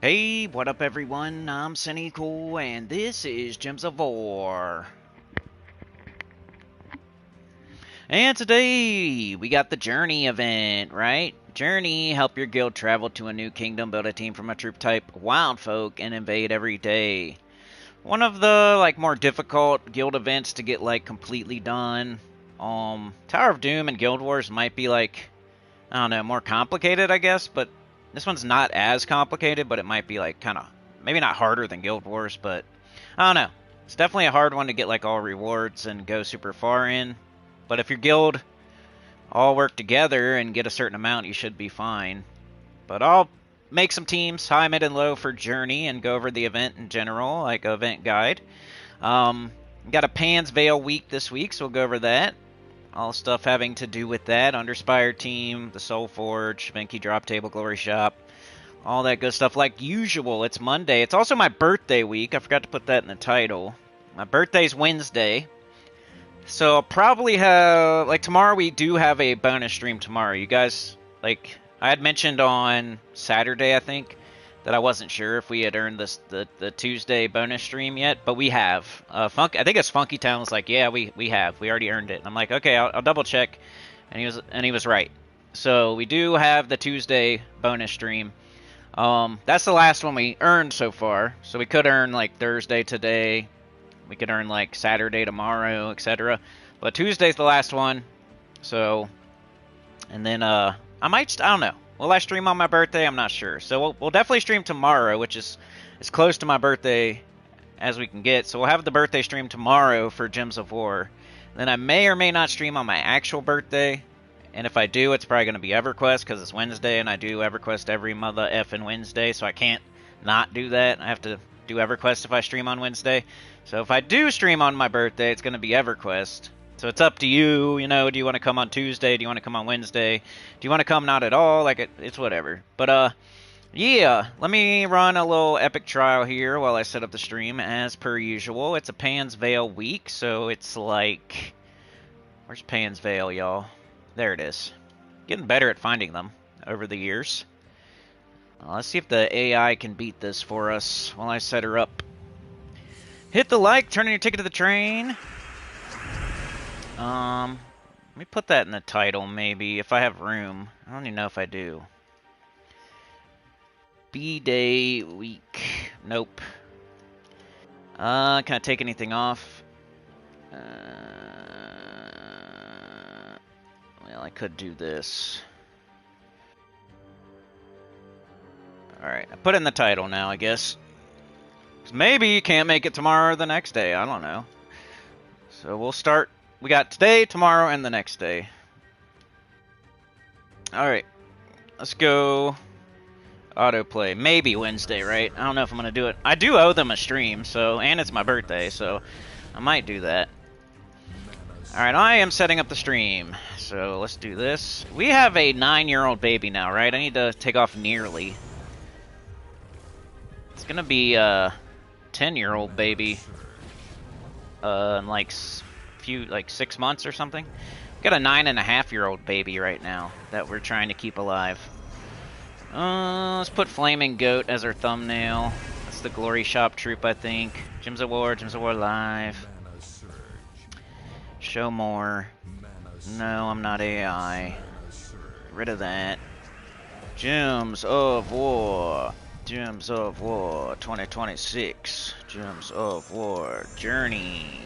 Hey, what up everyone? I'm Cynical, and this is Gems of War. And today, we got the Journey event, right? Journey, help your guild travel to a new kingdom, build a team from a troop type, wild folk, and invade every day. One of the, more difficult guild events to get, completely done. Tower of Doom and Guild Wars might be, I don't know, more complicated, I guess, but this one's not as complicated, but it might be kind of maybe not harder than Guild Wars, but I don't know. It's definitely a hard one to get all rewards and go super far in. But if your guild all work together and get a certain amount, you should be fine. But I'll make some teams, high, mid, and low for Journey and go over the event in general, like event guide. Got a Pan's Veil week this week, so we'll go over that. All stuff having to do with that. Underspire team, the soulforge, Venki drop table, glory shop, all that good stuff like usual. It's Monday. It's also my birthday week. I forgot to put that in the title. My birthday's Wednesday. So I'll probably have, tomorrow we do have a bonus stream tomorrow. You guys, I had mentioned on Saturday, I think, that I wasn't sure if we had earned the Tuesday bonus stream yet, but we have. I think it's Funky Town was like, yeah, we have. We already earned it. And I'm like, okay, I'll double check, and he was right. So we do have the Tuesday bonus stream. That's the last one we earned so far. So we could earn Thursday today. We could earn Saturday tomorrow, etc. But Tuesday's the last one. So, and then I don't know. Will I stream on my birthday? I'm not sure. So we'll definitely stream tomorrow, which is as close to my birthday as we can get. So we'll have the birthday stream tomorrow for Gems of War. Then I may or may not stream on my actual birthday. And if I do, it's probably going to be EverQuest because it's Wednesday, and I do EverQuest every mother effing Wednesday, so I can't not do that. I have to do EverQuest if I stream on Wednesday. So if I do stream on my birthday, it's going to be EverQuest. So it's up to you, do you want to come on Tuesday? Do you want to come on Wednesday? Do you want to come not at all? It's whatever. But, yeah, let me run a little epic trial here while I set up the stream as per usual. It's a Pan's Veil week, so it's where's Pan's Veil, y'all? There it is. Getting better at finding them over the years. Let's see if the AI can beat this for us while I set her up. Hit the like, turn in your ticket to the train. Let me put that in the title, maybe, if I have room. I don't even know if I do. BDAY week. Nope. Can I take anything off? Well, I could do this. Alright, I put it in the title now, I guess. Maybe you can't make it tomorrow or the next day, I don't know. So we'll start. We got today, tomorrow, and the next day. Alright, let's go autoplay. Maybe Wednesday, right? I don't know if I'm going to do it. I do owe them a stream, and it's my birthday, so I might do that. Alright, I am setting up the stream. So let's do this. We have a 9-year-old baby now, right? I need to take off nearly. It's going to be a 10-year-old baby in 6 months or something. Got a 9.5-year-old baby right now that we're trying to keep alive. Let's put Flaming Goat as our thumbnail. That's the Glory Shop troop, I think. Gems of War Live. Show more. No, I'm not AI. Get rid of that. Gems of War. Gems of War 2026. Gems of War Journey.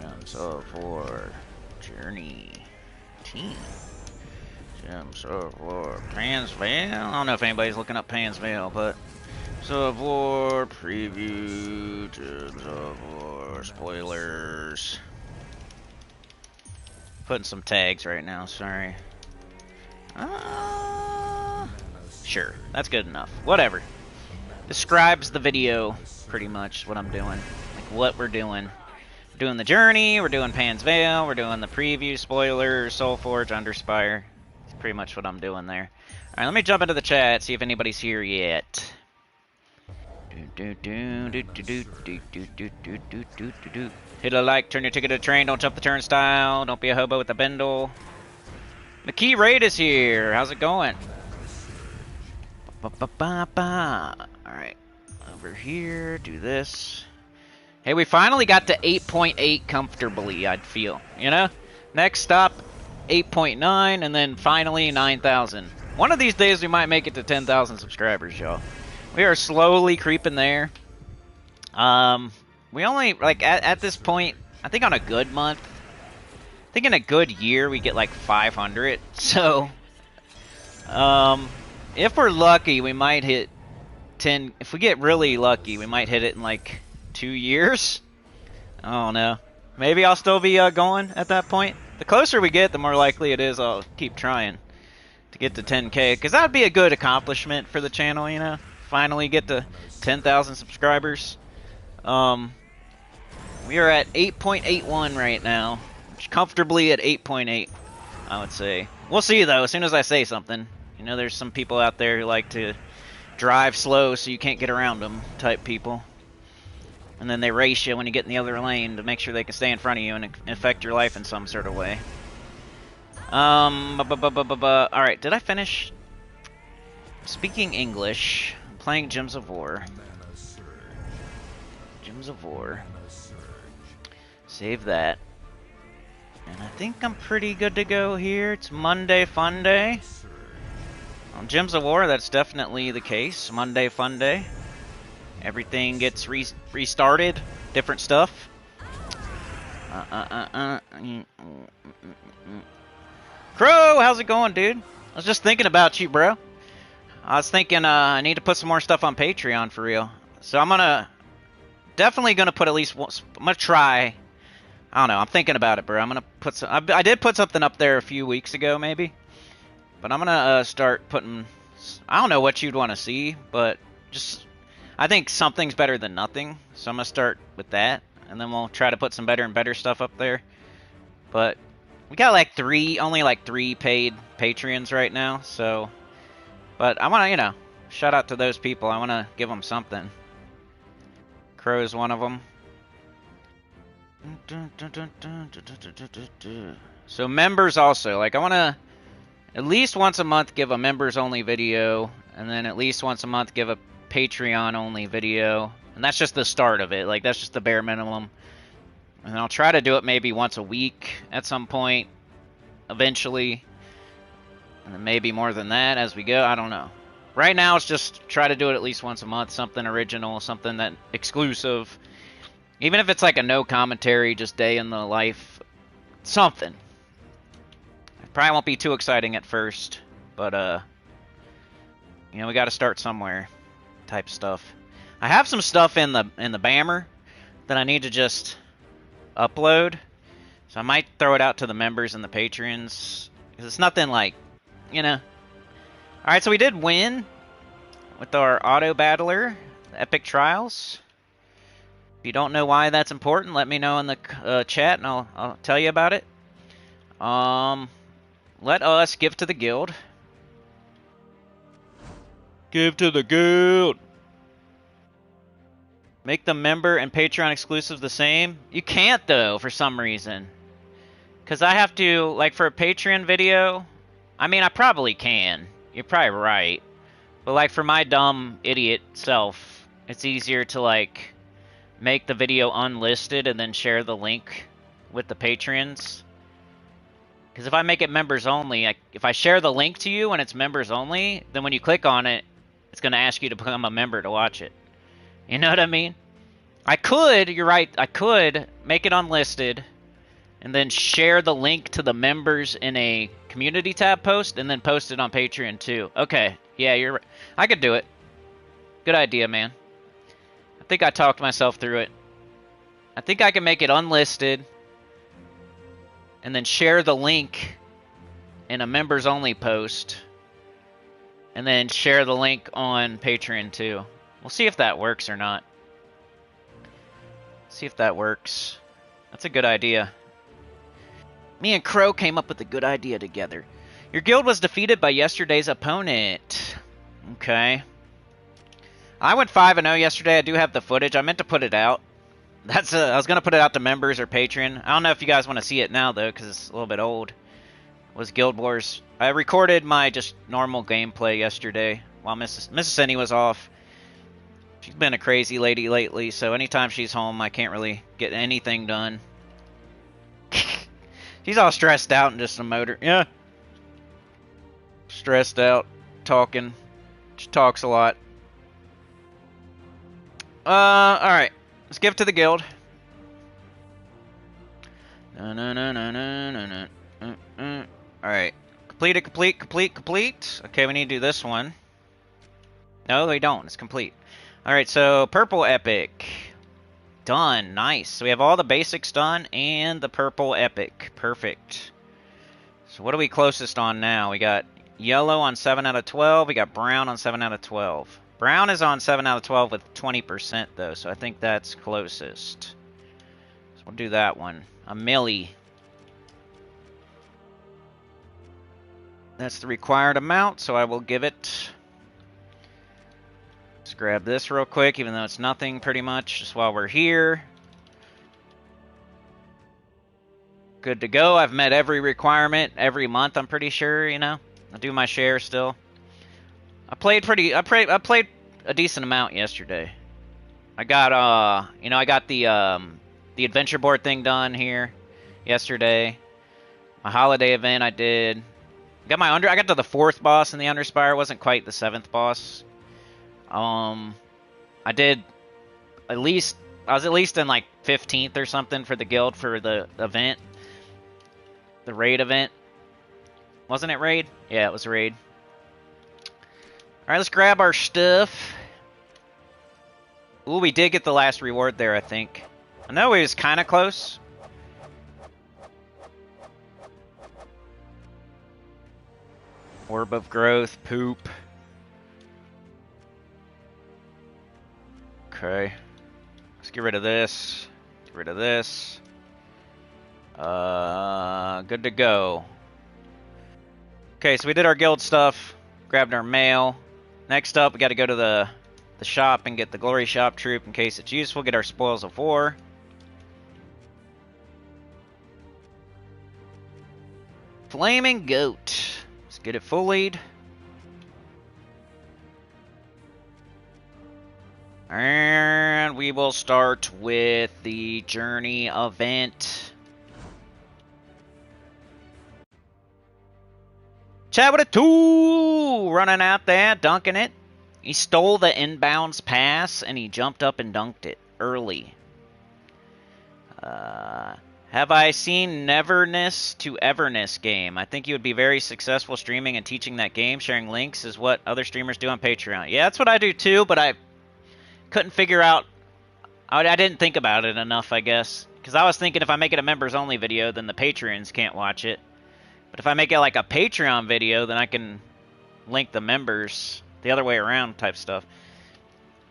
Gems of War Journey Team. Gems of War Pan's Veil. I don't know if anybody's looking up Pan's Veil, but Gems of War preview. Gems of War spoilers. Putting some tags right now, sorry. Sure, that's good enough. Whatever. Describes the video, pretty much, what I'm doing. What we're doing. We're doing the journey, we're doing Pan's Veil, we're doing the preview, spoilers, Soulforge, Underspire. That's pretty much what I'm doing there. Alright, let me jump into the chat, see if anybody's here yet. Hit a like, turn your ticket to the train, don't jump the turnstile, don't be a hobo with a bindle. McKee Raid is here, how's it going? Ba, ba, ba, ba. Alright. Over here, do this. Hey, we finally got to 8.8 comfortably, I'd feel. You know? Next stop, 8.9, and then finally 9,000. One of these days we might make it to 10,000 subscribers, y'all. We are slowly creeping there. We only, like, at this point, I think on a good month, I think in a good year we get like 500. So, if we're lucky, we might hit 10. If we get really lucky, we might hit it in like 2 years. I don't know. Maybe I'll still be going at that point. The closer we get, the more likely it is I'll keep trying to get to 10K. Because that would be a good accomplishment for the channel, you know? Finally get to 10,000 subscribers. We are at 8.81 right now. Comfortably at 8.8, I would say. We'll see, though, as soon as I say something. You know, there's some people out there who like to drive slow so you can't get around them type people. And then they race you when you get in the other lane to make sure they can stay in front of you and affect your life in some sort of way. Alright, did I finish? Speaking English. I'm playing Gems of War. Gems of War. Save that. And I think I'm pretty good to go here. It's Monday Fun Day. On Gems of War, that's definitely the case. Monday Fun Day. Everything gets restarted. Different stuff. Crow, how's it going, dude? I was just thinking about you, bro. I was thinking I need to put some more stuff on Patreon for real. So I'm definitely gonna put at least once. I'm gonna try. I don't know. I'm thinking about it, bro. I'm gonna put some. I did put something up there a few weeks ago, maybe. But I'm gonna start putting. I don't know what you'd want to see, but just. I think something's better than nothing, so I'm gonna start with that, and then we'll try to put some better and better stuff up there. But we got like only like three paid Patreons right now, so. But I wanna, you know, shout out to those people. I wanna give them something. Crow's one of them. So members also, like I wanna at least once a month give a members only video, and then at least once a month give a Patreon only video, and that's just the start of it. Like that's just the bare minimum, and I'll try to do it maybe once a week at some point eventually, and then maybe more than that as we go. I don't know. Right now it's just try to do it at least once a month, something original, something that exclusive, even if it's like a no commentary, just day in the life, something. It probably won't be too exciting at first, but you know, we got to start somewhere. Type stuff. I have some stuff in the Bammer that I need to just upload, so I might throw it out to the members and the patrons because it's nothing like, you know. All right, so we did win with our auto battler, the Epic Trials. If you don't know why that's important, let me know in the chat, and I'll tell you about it. Let us give to the guild. Give to the guild. Make the member and Patreon exclusive the same. You can't though, for some reason. Because I have to, like for a Patreon video, I mean I probably can. You're probably right. But like for my dumb idiot self, it's easier to like make the video unlisted and then share the link with the patrons. Because if I make it members only, if I share the link to you and it's members only, then when you click on it, it's going to ask you to become a member to watch it. You know what I mean? I could, you're right, I could make it unlisted and then share the link to the members in a community tab post and then post it on Patreon too. Okay, yeah, you're right. I could do it. Good idea, man. I think I talked myself through it. I think I can make it unlisted and then share the link in a members only post and then share the link on Patreon too. We'll see if that works or not. See if that works. That's a good idea. Me and Crow came up with a good idea together. Your guild was defeated by yesterday's opponent. Okay. I went 5-0 yesterday. I do have the footage. I meant to put it out. I was going to put it out to members or Patreon. I don't know if you guys want to see it now, though, because it's a little bit old. was Guild Wars. I recorded my just normal gameplay yesterday while Mrs. Cindy was off. She's been a crazy lady lately, so anytime she's home, I can't really get anything done. She's all stressed out and just a motor. Yeah. Stressed out, talking. She talks a lot. Alright. Let's give it to the guild. Alright. Complete. Okay, we need to do this one. No, they don't. It's complete. Alright, so purple epic. Done. Nice. So we have all the basics done and the purple epic. Perfect. So what are we closest on now? We got yellow on 7 out of 12. We got brown on 7 out of 12. Brown is on 7 out of 12 with 20% though, so I think that's closest. So we'll do that one. A milli. That's the required amount, so I will give it. Let's grab this real quick, even though it's nothing pretty much, just while we're here. Good to go. I've met every requirement every month, I'm pretty sure, you know. I do my share still. I played a decent amount yesterday. I got I got the adventure board thing done here yesterday. My holiday event I did. I got to the 4th boss in the Underspire. Wasn't quite the 7th boss. I was at least in like 15th or something for the guild for the event. The raid event. Wasn't it raid? Yeah, it was raid. Alright, let's grab our stuff. Ooh, we did get the last reward there, I think. I know it was kind of close. Orb of Growth, poop. Okay. Let's get rid of this. Get rid of this. Good to go. Okay, so we did our guild stuff. Grabbed our mail. Next up, we got to go to the shop and get the Glory Shop troop in case it's useful. Get our Spoils of War. Flaming Goat. Let's get it fullied. And we will start with the journey event. Chad with a 2! Running out there, dunking it. He stole the inbounds pass, and he jumped up and dunked it early. Have I seen Neverness to Everness game? I think you would be very successful streaming and teaching that game. Sharing links is what other streamers do on Patreon. Yeah, that's what I do too, but I couldn't figure out... I didn't think about it enough, I guess. Because I was thinking if I make it a members-only video, then the Patreons can't watch it. But if I make it like a Patreon video, then I can link the members the other way around type stuff.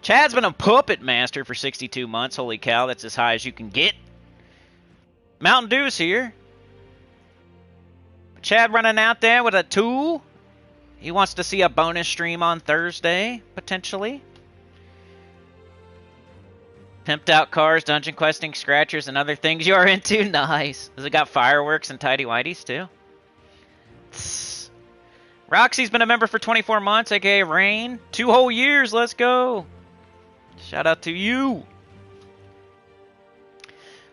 Chad's been a puppet master for 62 months. Holy cow, that's as high as you can get. Mountain Dew's here. Chad running out there with a 2. He wants to see a bonus stream on Thursday, potentially. Pimped out cars, dungeon questing, scratchers, and other things you are into. Nice. Has it got fireworks and tidy whities too? Roxy's been a member for 24 months, aka Rain. 2 whole years, let's go. Shout out to you.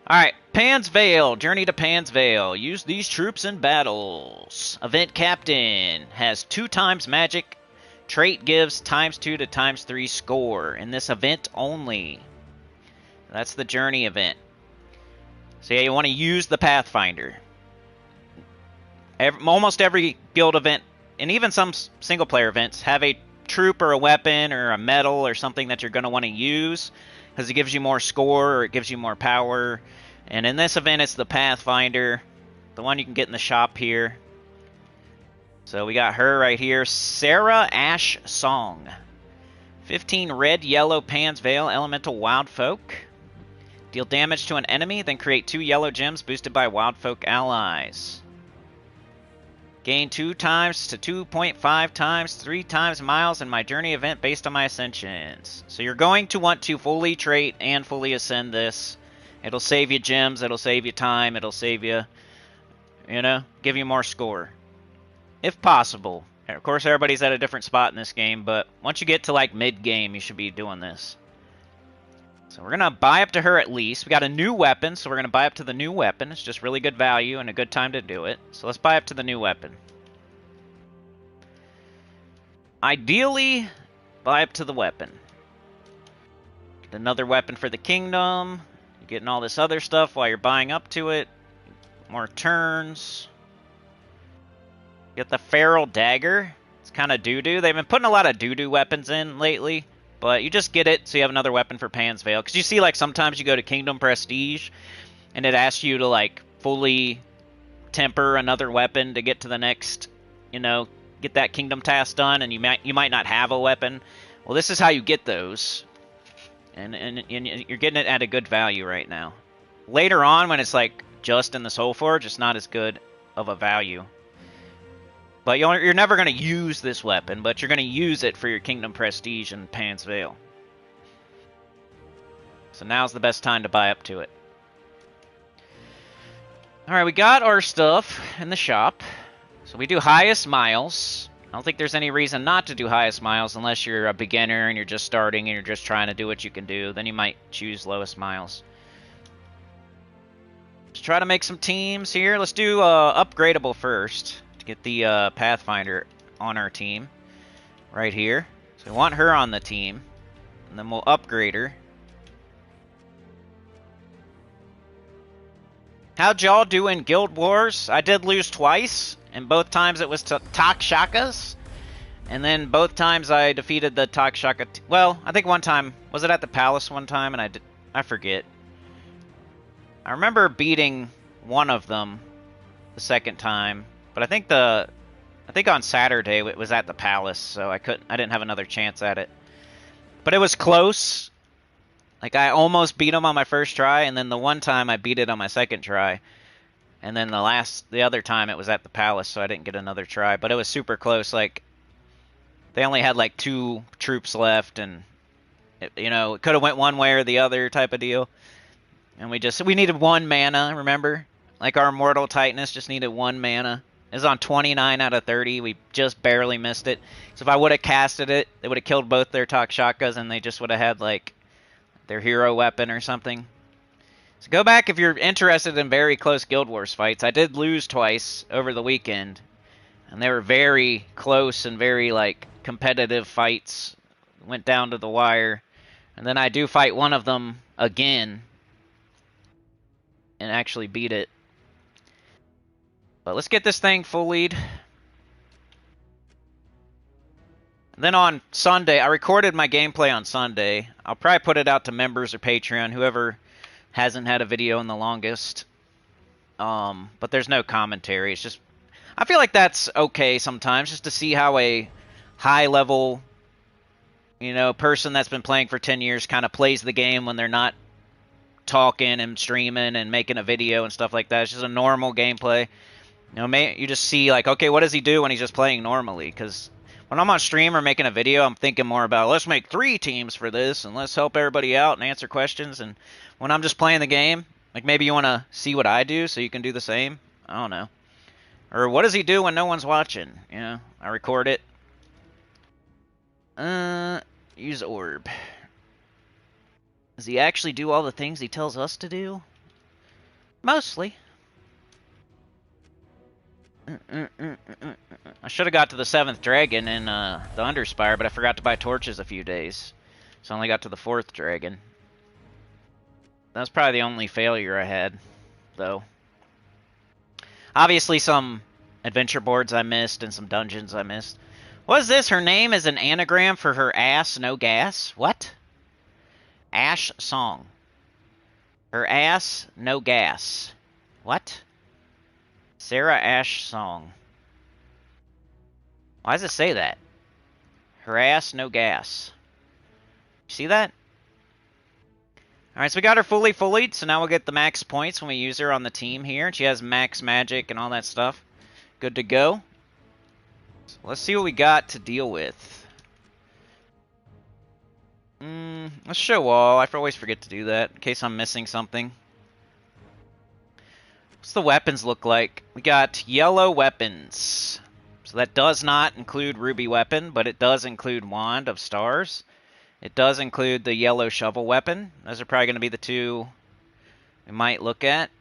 Alright, Pan's Vale. Journey to Pan's Vale. Use these troops in battles. Event Captain has 2 times magic. Trait gives ×2 to ×3 score. In this event only. That's the journey event. So yeah, you want to use the Pathfinder. Almost every guild event, and even some single-player events, have a troop or a weapon or a medal or something that you're going to want to use, because it gives you more score or it gives you more power. And in this event, it's the Pathfinder, the one you can get in the shop here. So we got her right here, Sarah Ash Song. 15 red, yellow, Pan's Vale, elemental wild folk. Deal damage to an enemy, then create 2 yellow gems boosted by wild folk allies. Gain 2 times to 2.5 times, 3 times miles in my journey event based on my ascensions. So you're going to want to fully trait and fully ascend this. It'll save you gems, it'll save you time, it'll save you, give you more score. if possible. Of course, everybody's at a different spot in this game, but once you get to like mid-game, you should be doing this. So we're going to buy up to her at least. We got a new weapon, so we're going to buy up to the new weapon. It's just really good value and a good time to do it. So let's buy up to the new weapon. Ideally, buy up to the weapon. Get another weapon for the kingdom. You're getting all this other stuff while you're buying up to it. More turns. Get the feral dagger. It's kind of doo-doo. They've been putting a lot of doo-doo weapons in lately. But you just get it so you have another weapon for Pan's Veil. Because you see, like, sometimes you go to Kingdom Prestige, and it asks you to, like, fully temper another weapon to get to the next, you know, get that Kingdom task done, and you might not have a weapon. Well, this is how you get those. And you're getting it at a good value right now. Later on, when it's, like, just in the soulforge, it's not as good of a value. But you're never going to use this weapon, but you're going to use it for your Kingdom Prestige and Pan's Veil. So now's the best time to buy up to it. Alright, we got our stuff in the shop. So we do highest miles. I don't think there's any reason not to do highest miles unless you're a beginner and you're just starting and you're just trying to do what you can do. Then you might choose lowest miles. Let's try to make some teams here. Let's do upgradable first. Get the Pathfinder on our team right here. So we want her on the team, and then we'll upgrade her. How'd y'all do in Guild Wars? I did lose twice, and both times it was to Takshakas, and then both times I defeated the Takshaka. Well, I think one time, was it at the palace one time, and I forget. I remember beating one of them the second time. But I think on Saturday it was at the palace, so I didn't have another chance at it. But it was close. Like, I almost beat him on my first try, and then the one time I beat it on my second try. And then the other time it was at the palace, so I didn't get another try. But it was super close. Like, they only had like 2 troops left, and it could have went one way or the other type of deal. And we needed 1 mana, remember? Like, our Immortal Titaness just needed 1 mana. It was on 29 out of 30. We just barely missed it. So if I would have casted it, they would have killed both their Takshakas, and they just would have had, like, their hero weapon or something. So go back if you're interested in very close Guild Wars fights. I did lose twice over the weekend, and they were very close and very, like, competitive fights. Went down to the wire. And then I do fight one of them again and actually beat it. But let's get this thing full-lead. Then on Sunday, I recorded my gameplay on Sunday. I'll probably put it out to members or Patreon, whoever hasn't had a video in the longest. But there's no commentary. It's just, I feel like that's okay sometimes, just to see how a high-level, person that's been playing for 10 years kind of plays the game when they're not talking and streaming and making a video and stuff like that. It's just a normal gameplay. You just see, like, okay, what does he do when he's just playing normally? Because when I'm on stream or making a video, I'm thinking more about, let's make 3 teams for this, and let's help everybody out and answer questions. And when I'm just playing the game, like, maybe you want to see what I do so you can do the same. I don't know. Or what does he do when no one's watching? I record it. Use orb. Does he actually do all the things he tells us to do? Mostly. I should have got to the 7th dragon in the Underspire, but I forgot to buy torches a few days. So I only got to the 4th dragon. That's probably the only failure I had, though. Obviously some adventure boards I missed and some dungeons I missed. What is this? Her name is an anagram for her ass, no gas? What? Ash Song. Her ass, no gas. What? Sarah Ash Song. Why does it say that? Her ass, no gas. You see that? Alright, so we got her fully, so now we'll get the max points when we use her on the team here. She has max magic and all that stuff. Good to go. So let's see what we got to deal with. Let's show all. I always forget to do that in case I'm missing something. What's the weapons look like? We got yellow weapons. So that does not include Ruby Weapon, but it does include Wand of Stars. It does include the yellow shovel weapon. Those are probably going to be the two we might look at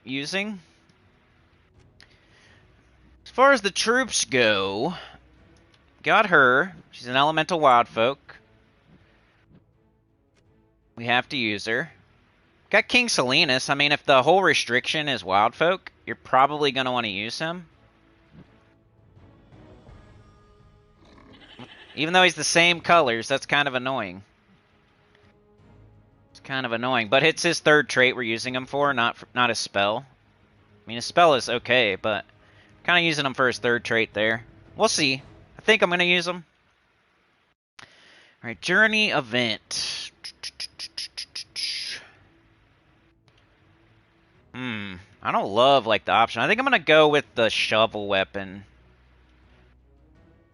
using. As far as the troops go, got her. She's an elemental wild folk. We have to use her. Got King Salinas. I mean, if the whole restriction is wild folk, you're probably going to want to use him. Even though he's the same colors, that's kind of annoying. It's kind of annoying, but it's his third trait we're using him for, not a spell. I mean, his spell is okay, but kind of using him for his third trait there. We'll see. I think I'm going to use him. All right, journey event. I don't love like the option. I think I'm going to go with the shovel weapon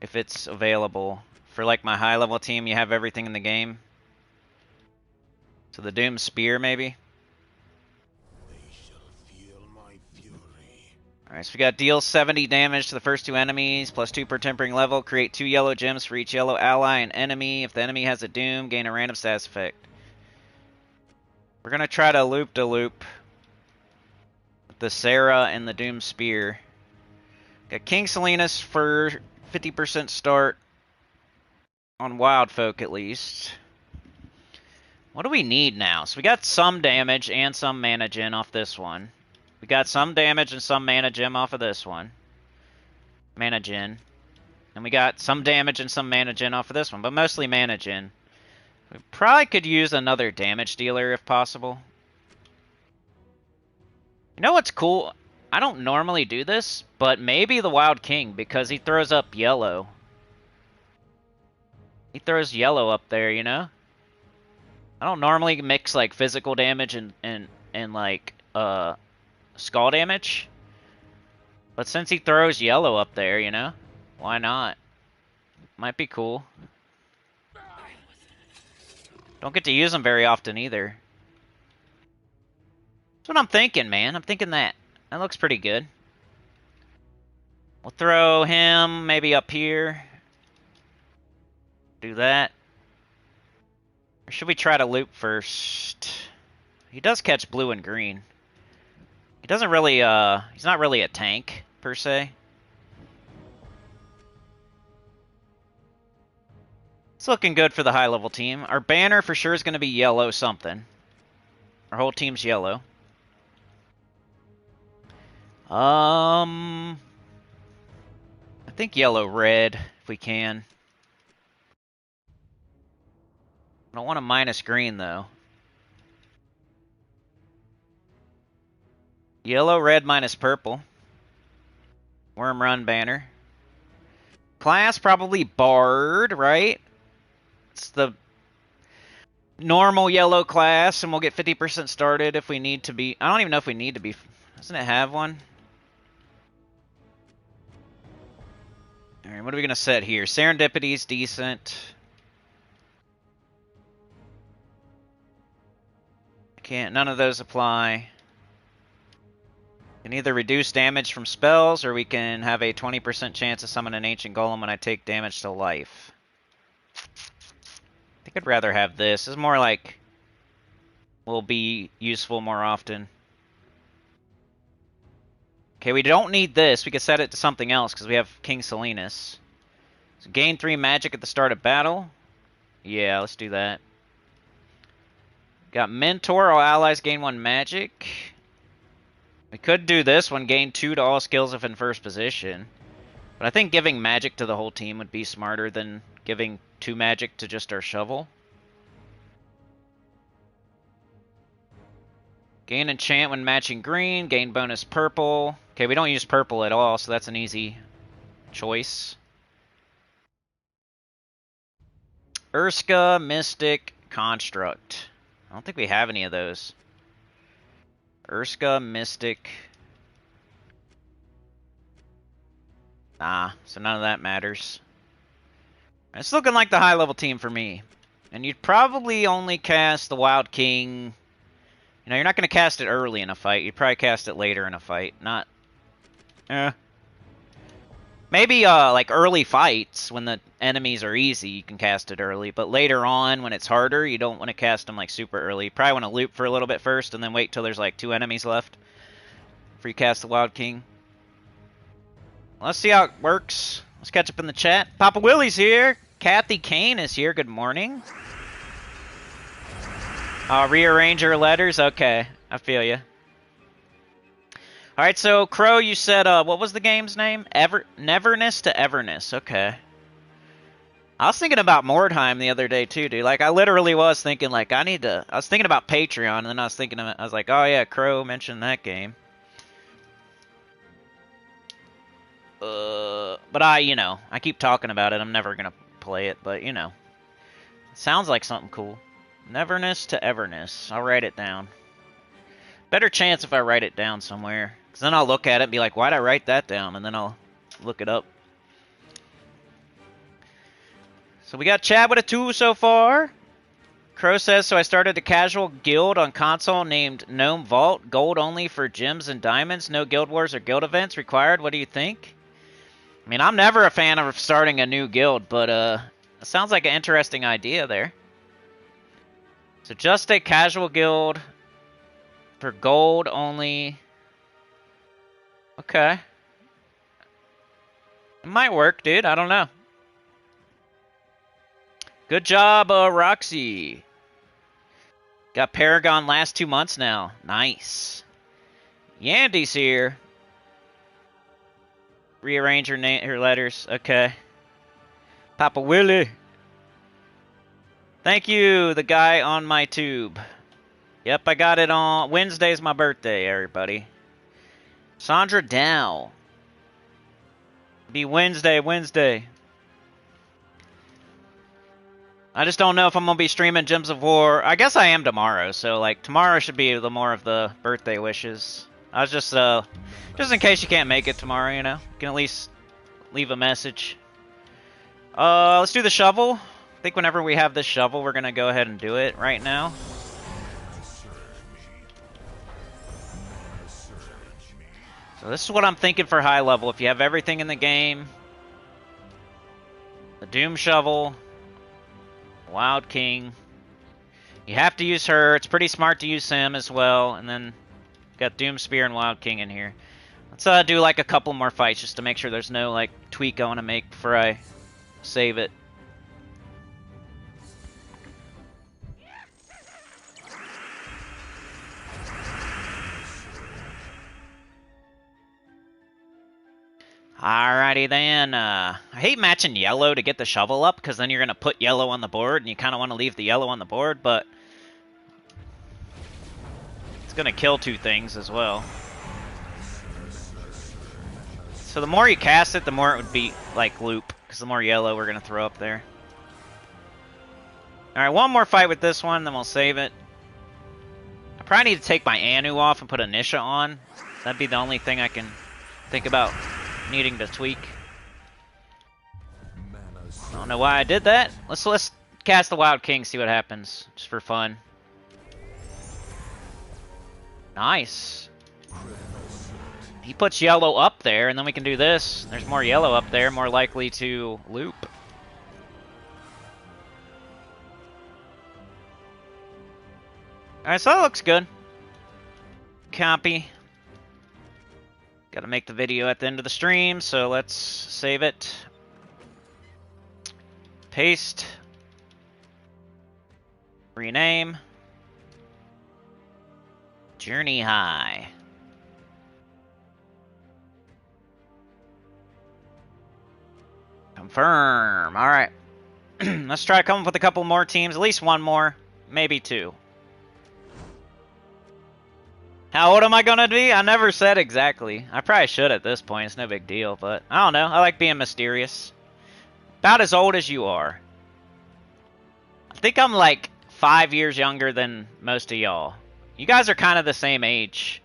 if it's available. For like my high level team, you have everything in the game. So the Doom Spear, maybe. Alright, so we got deal 70 damage to the first 2 enemies, plus 2 per tempering level. Create 2 yellow gems for each yellow ally and enemy. If the enemy has a Doom, gain a random status effect. We're going to try to loop-de-loop with the Sarah and the Doom Spear. Got King Salinas for 50% start. On wild folk, at least. What do we need now? So we got some damage and some mana gen off this one. We got some damage and some mana gem off of this one. Mana gen. And we got some damage and some mana gen off of this one, but mostly mana gen. We probably could use another damage dealer if possible. You know what's cool? I don't normally do this, but maybe the Wild King, because he throws up yellow. He throws yellow up there, you know? I don't normally mix like physical damage and like skull damage. But since he throws yellow up there, you know? Why not? Might be cool. Don't get to use them very often either. That's what I'm thinking, man. I'm thinking that. That looks pretty good. We'll throw him maybe up here. Do that. Or should we try to loop first? He does catch blue and green. He doesn't really, he's not really a tank, per se. It's looking good for the high-level team. Our banner for sure is going to be yellow something. Our whole team's yellow. I think yellow-red, if we can. I don't want a minus green, though. Yellow, red, minus purple. Worm Run banner. Class, probably Bard, right? It's the normal yellow class, and we'll get 50% started if we need to be... I don't even know if we need to be... Doesn't it have one? Alright, what are we going to set here? Serendipity's decent. Can't, none of those apply. Can either reduce damage from spells, or we can have a 20% chance to summon an ancient golem when I take damage to life. I think I'd rather have this. It's more like will be useful more often. Okay, we don't need this. We could set it to something else because we have King Salinas. So gain 3 magic at the start of battle. Yeah, let's do that. Got Mentor. All allies gain 1 magic. We could do this one. Gain 2 to all skills if in first position. But I think giving magic to the whole team would be smarter than giving 2 magic to just our shovel. Gain enchant when matching green. Gain bonus purple. Okay, we don't use purple at all, so that's an easy choice. Urska, Mystic, Construct. I don't think we have any of those. Urska, Mystic. Nah, so none of that matters. It's looking like the high-level team for me. And you'd probably only cast the Wild King... You know, you're not going to cast it early in a fight. You'd probably cast it later in a fight. Not... Maybe like early fights when the enemies are easy, you can cast it early. But later on, when it's harder, you don't want to cast them like super early. You probably want to loop for a little bit first, and then wait till there's like 2 enemies left before you cast the Wild King. Let's see how it works. Let's catch up in the chat. Papa Willie's here. Kathy Kane is here. Good morning. Rearrange your letters. Okay, I feel you. All right, so Crow, you said what was the game's name? Neverness to Everness. Okay. I was thinking about Mordheim the other day too, dude. Like I literally was thinking like I was thinking about Patreon, and then I was thinking of it. I was like, oh yeah, Crow mentioned that game. But I keep talking about it. I'm never gonna play it, but it sounds like something cool. Neverness to Everness. I'll write it down. Better chance if I write it down somewhere. Because then I'll look at it and be like, why'd I write that down? And then I'll look it up. So we got Chad with a 2 so far. Crow says, so I started a casual guild on console named Gnome Vault. Gold only for gems and diamonds. No guild wars or guild events required. What do you think? I mean, I'm never a fan of starting a new guild, but it sounds like an interesting idea there. So just a casual guild for gold only. Okay. It might work, dude. I don't know. Good job, Roxy. Got Paragon last 2 months now. Nice. Yandy's here. Rearrange her letters. Okay. Papa Willie. Thank you, the guy on my tube. Yep, I got it on Wednesday's my birthday, everybody. Sandra Dow. Be Wednesday. I just don't know if I'm going to be streaming Gems of War. I guess I am tomorrow, so like tomorrow should be the more of the birthday wishes. I was just in case you can't make it tomorrow, you can at least leave a message. Let's do the shovel. I think whenever we have this shovel, we're going to go ahead and do it right now. So this is what I'm thinking for high level. If you have everything in the game, the Doom Shovel, Wild King, you have to use her. It's pretty smart to use him as well. And then got Doom Spear and Wild King in here. Let's do like a couple more fights just to make sure there's no like tweak I want to make before I save it. Alrighty then. I hate matching yellow to get the shovel up, because then you're going to put yellow on the board, and you kind of want to leave the yellow on the board, but it's going to kill 2 things as well. So the more you cast it, the more it would be like loop, because the more yellow we're going to throw up there. Alright, one more fight with this one, then we'll save it. I probably need to take my Anu off and put a Nisha on. That'd be the only thing I can think about needing to tweak. I don't know why I did that. Let's cast the Wild King, see what happens, just for fun. Nice. He puts yellow up there, and then we can do this. There's more yellow up there, more likely to loop. Alright, so that looks good. Copy. Gotta make the video at the end of the stream, so let's save it. Paste. Rename. Journey High. Confirm. Alright. Let's try to come up with a couple more teams. At least one more. Maybe 2. How old am I gonna be? I never said exactly. I probably should at this point. It's no big deal, but I don't know. I like being mysterious. About as old as you are. I think I'm like 5 years younger than most of y'all. You guys are kind of the same age.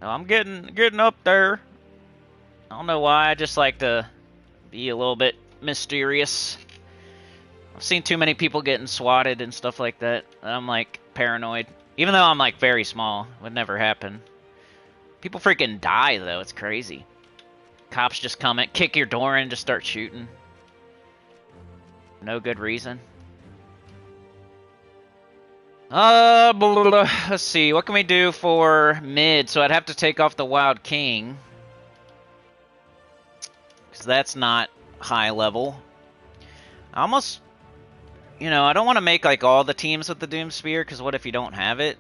I'm getting up there. I don't know why. I just like to be a little bit mysterious. I've seen too many people getting swatted and stuff like that. I'm like paranoid. Even though I'm like very small, would never happen. People freaking die though, it's crazy. Cops just come in, kick your door in, just start shooting. No good reason. Let's see. What can we do for mid? So I'd have to take off the Wild King. Because that's not high level. I almost... You know, I don't want to make like all the teams with the Doom Spear, because what if you don't have it?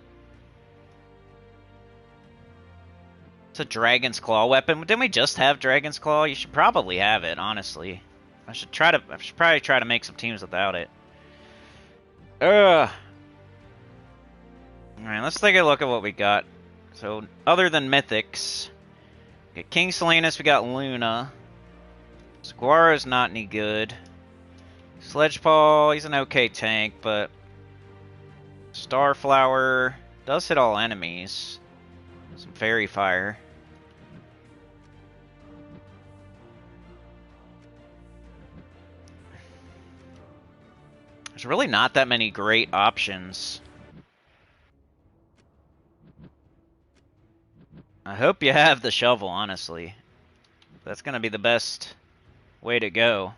It's a Dragon's Claw weapon. Didn't we just have Dragon's Claw? You should probably have it, honestly. I should probably try to make some teams without it. Ugh. Alright, let's take a look at what we got. So, other than Mythics, we got King Salinas, we got Luna. Squara's not any good. Sledgepaw, he's an okay tank, but Starflower does hit all enemies. Some Fairy Fire. There's really not that many great options. I hope you have the shovel, honestly. That's going to be the best way to go.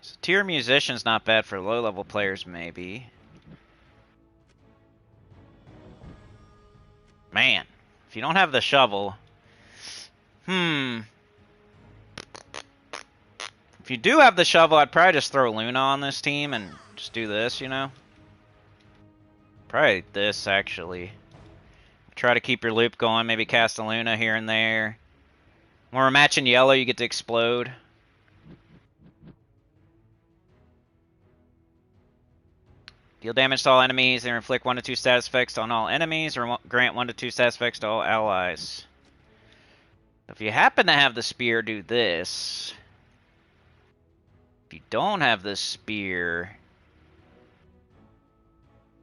So, tier musician's not bad for low-level players, maybe. Man, if you don't have the shovel... If you do have the shovel, I'd probably just throw Luna on this team and just do this, you know? Probably this, actually. Try to keep your loop going, maybe cast a Luna here and there. When we're matching yellow, you get to explode. Deal damage to all enemies and inflict 1 to 2 status effects on all enemies, or grant 1 to 2 status effects to all allies. If you happen to have the spear, do this. If you don't have the spear,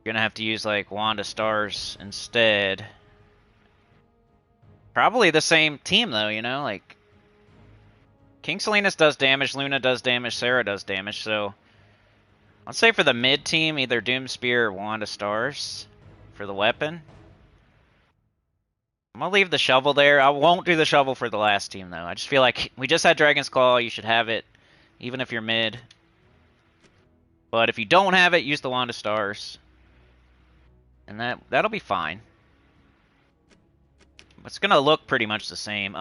you're gonna have to use like Wand of Stars instead. Probably the same team though, you know, like King Salinas does damage, Luna does damage, Sarah does damage, so let's say for the mid team, either Doom Spear or Wand of Stars for the weapon. I'm gonna leave the shovel there. I won't do the shovel for the last team though. I just feel like we just had Dragon's Claw, you should have it, even if you're mid. But if you don't have it, use the Wand of Stars. And that'll be fine. It's gonna look pretty much the same.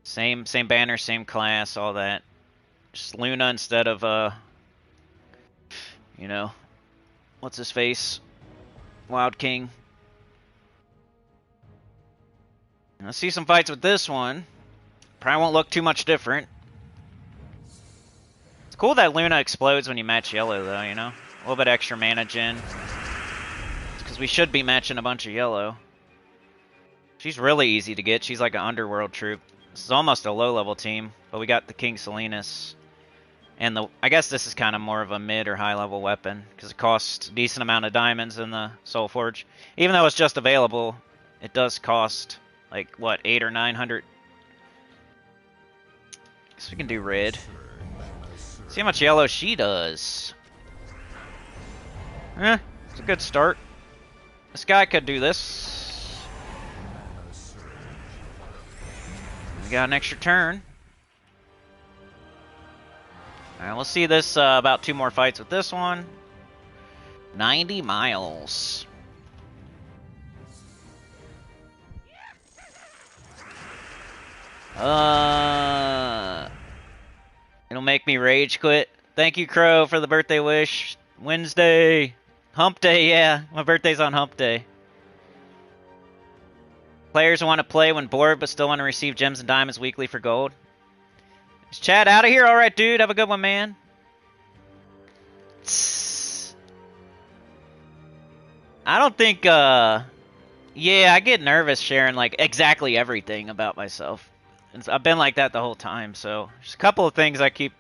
Same banner, same class, all that. Just Luna instead of you know, what's his face? Wild King. And let's see some fights with this one. Probably won't look too much different. It's cool that Luna explodes when you match yellow, though, you know? A little bit extra mana gen. Because we should be matching a bunch of yellow. She's really easy to get. She's like an underworld troop. This is almost a low-level team, but we got the King Salinas. And I guess this is kind of more of a mid or high-level weapon, because it costs a decent amount of diamonds in the soulforge. Even though it's just available, it does cost, like, what, 800 or 900? Guess we can do red. See how much yellow she does. It's a good start. This guy could do this. We got an extra turn. Alright, we'll see this about 2 more fights with this one. 90 miles. It'll make me rage quit. Thank you, Crow, for the birthday wish. Wednesday. Hump day, yeah. My birthday's on hump day. Players who want to play when bored but still want to receive gems and diamonds weekly for gold. Is Chad out of here? Alright, dude. Have a good one, man. I don't think, yeah, I get nervous sharing, like, exactly everything about myself. I've been like that the whole time, so there's a couple of things I keep...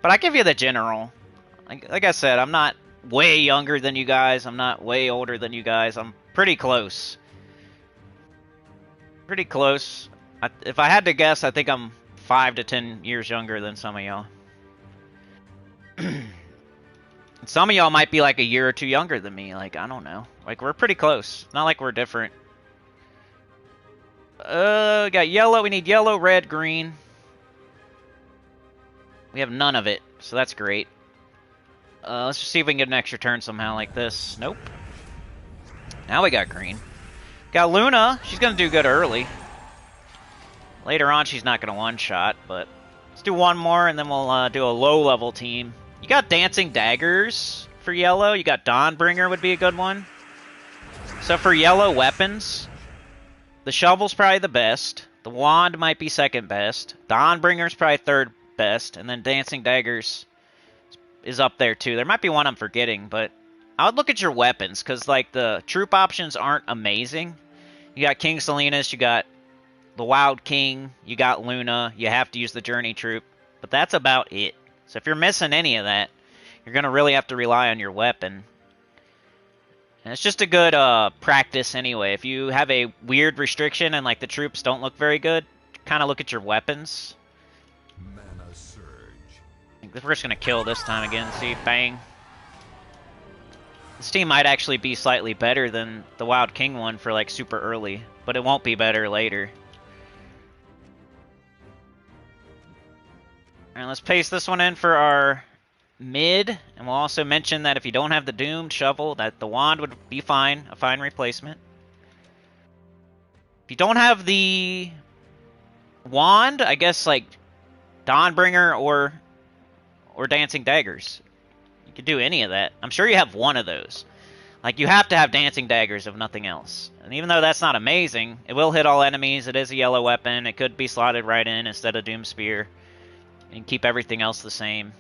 But I give you the general. Like I said, I'm not way younger than you guys. I'm not way older than you guys. I'm pretty close. Pretty close. If I had to guess, I think I'm 5 to 10 years younger than some of y'all. Some of y'all might be like a year or two younger than me. Like, I don't know. Like, we're pretty close. Not like we're different. We got yellow. We need yellow, red, green. We have none of it, so that's great. Let's just see if we can get an extra turn somehow like this. Nope. Now we got green. Got Luna. She's going to do good early. Later on, she's not going to one-shot, but let's do one more, and then we'll do a low-level team. You got Dancing Daggers for yellow. You got Dawnbringer would be a good one. So for yellow weapons, the shovel's probably the best. The wand might be second best. Dawnbringer's probably third best, and then Dancing Daggers is up there too. There might be one I'm forgetting, but I would look at your weapons, because like the troop options aren't amazing. You got King Salinas, you got the Wild King, you got Luna, you have to use the Journey Troop, but that's about it. So if you're missing any of that, you're going to really have to rely on your weapon. And it's just a good practice anyway. If you have a weird restriction and like the troops don't look very good, kind of look at your weapons. Mana surge. I think we're just going to kill this time again. See, bang. This team might actually be slightly better than the Wild King one for like super early, but it won't be better later. Alright, let's paste this one in for our mid, and we'll also mention that if you don't have the Doomed Shovel, that the wand would be fine, a fine replacement. If you don't have the wand, I guess like Dawnbringer or Dancing Daggers. You could do any of that. I'm sure you have one of those. Like, you have to have Dancing Daggers if nothing else. And even though that's not amazing, it will hit all enemies. It is a yellow weapon. It could be slotted right in instead of Doom Spear. And keep everything else the same.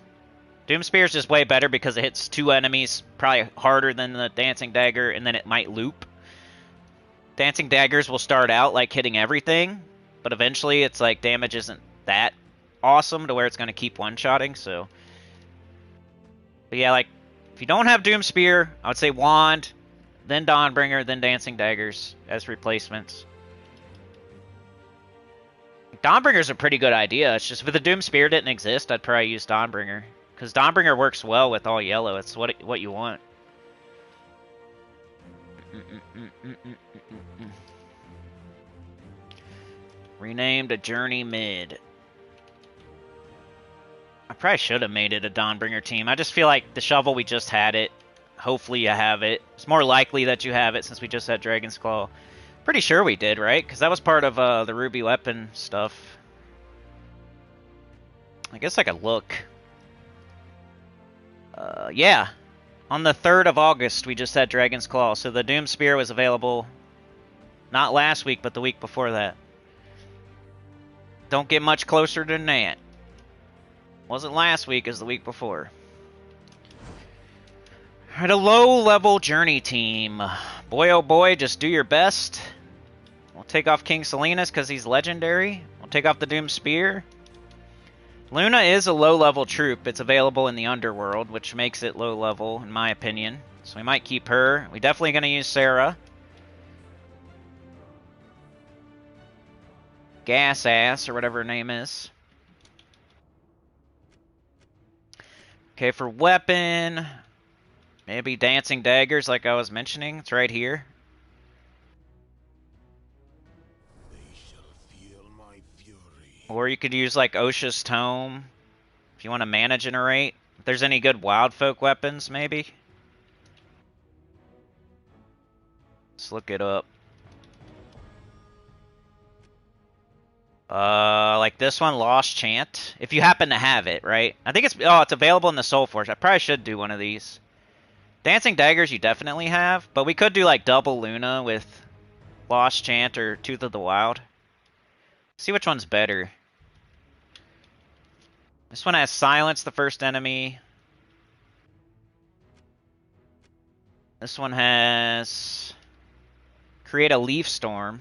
Doom Spear is just way better because it hits two enemies probably harder than the Dancing Dagger, and then it might loop. Dancing Daggers will start out like hitting everything, but eventually it's like damage isn't that awesome to where it's going to keep one-shotting, so... But yeah, like, if you don't have Doom Spear, I would say Wand, then Dawnbringer, then Dancing Daggers as replacements. Dawnbringer's a pretty good idea. It's just if the Doom Spear didn't exist, I'd probably use Dawnbringer. Because Dawnbringer works well with all yellow. It's what you want. Renamed a Journey Mid. I probably should have made it a Dawnbringer team. I just feel like the shovel, we just had it. Hopefully you have it. It's more likely that you have it since we just had Dragon's Claw. Pretty sure we did, right? Because that was part of the Ruby Weapon stuff. I guess I could look. Yeah. On the 3rd of August, we just had Dragon's Claw. So the Doom Spear was available not last week, but the week before that. Don't get much closer than that. Wasn't last week, as the week before. Alright, a low-level Journey team. Boy, oh boy, just do your best. We'll take off King Salinas because he's legendary. We'll take off the Doom Spear. Luna is a low-level troop. It's available in the Underworld, which makes it low-level, in my opinion. So we might keep her. We're definitely going to use Sarah. Gas Ass, or whatever her name is. Okay, for weapon... Maybe Dancing Daggers, like I was mentioning. It's right here. They shall feel my fury. Or you could use, like, Osha's Tome. If you want to mana generate. If there's any good Wild Folk weapons, maybe. Let's look it up. Like this one, Lost Chant. If you happen to have it, right? I think it's... Oh, it's available in the Soulforge. I probably should do one of these. Dancing Daggers you definitely have, but we could do like double Luna with Lost Chant or Tooth of the Wild. See which one's better. This one has Silence the first enemy. This one has Create a Leaf Storm.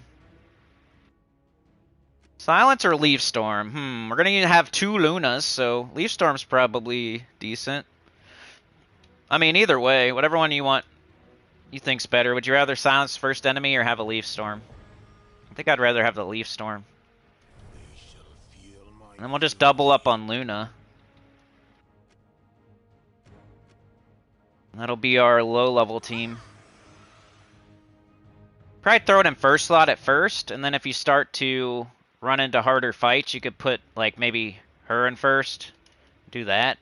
Silence or Leaf Storm? We're gonna have two Lunas, so Leaf Storm's probably decent. I mean, either way, whatever one you want, you think's better. Would you rather silence first enemy or have a Leaf Storm? I think I'd rather have the Leaf Storm. And then we'll just double up on Luna. That'll be our low-level team. Probably throw it in first slot at first, and then if you start to run into harder fights, you could put, like, maybe her in first. Do that.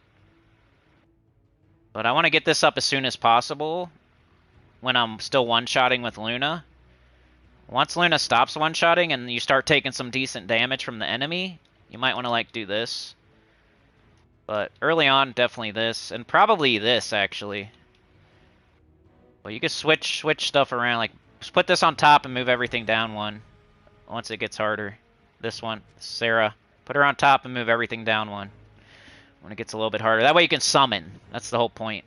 But I want to get this up as soon as possible when I'm still one-shotting with Luna. Once Luna stops one-shotting and you start taking some decent damage from the enemy, you might want to, like, do this. But early on, definitely this, and probably this, actually. But you can switch stuff around, like, just put this on top and move everything down one once it gets harder. This one, Sarah. Put her on top and move everything down one when it gets a little bit harder. That way you can summon. That's the whole point.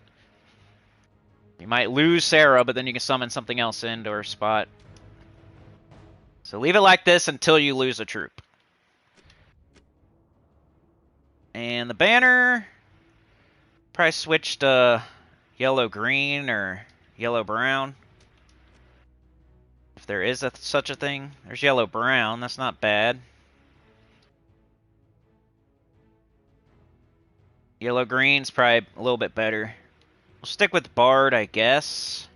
You might lose Sarah, but then you can summon something else into her spot. So leave it like this until you lose a troop. And the banner, probably switch to yellow-green or yellow-brown. If there is such a thing. There's yellow-brown, that's not bad. Yellow-green's probably a little bit better. We'll stick with Bard, I guess.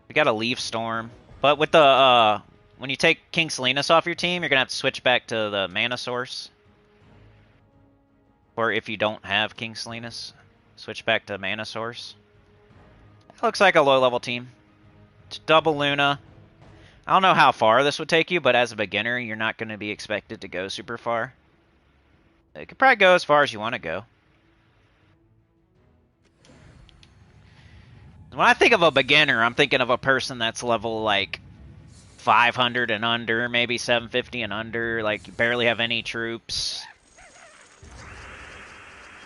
We got a Leaf Storm. But with the, when you take King Salinas off your team, you're going to have to switch back to the mana source. Or if you don't have King Salinas, switch back to mana source. That looks like a low-level team. It's double Luna. I don't know how far this would take you, but as a beginner, you're not going to be expected to go super far. It could probably go as far as you want to go. When I think of a beginner, I'm thinking of a person that's level, like, 500 and under, maybe 750 and under, like, you barely have any troops.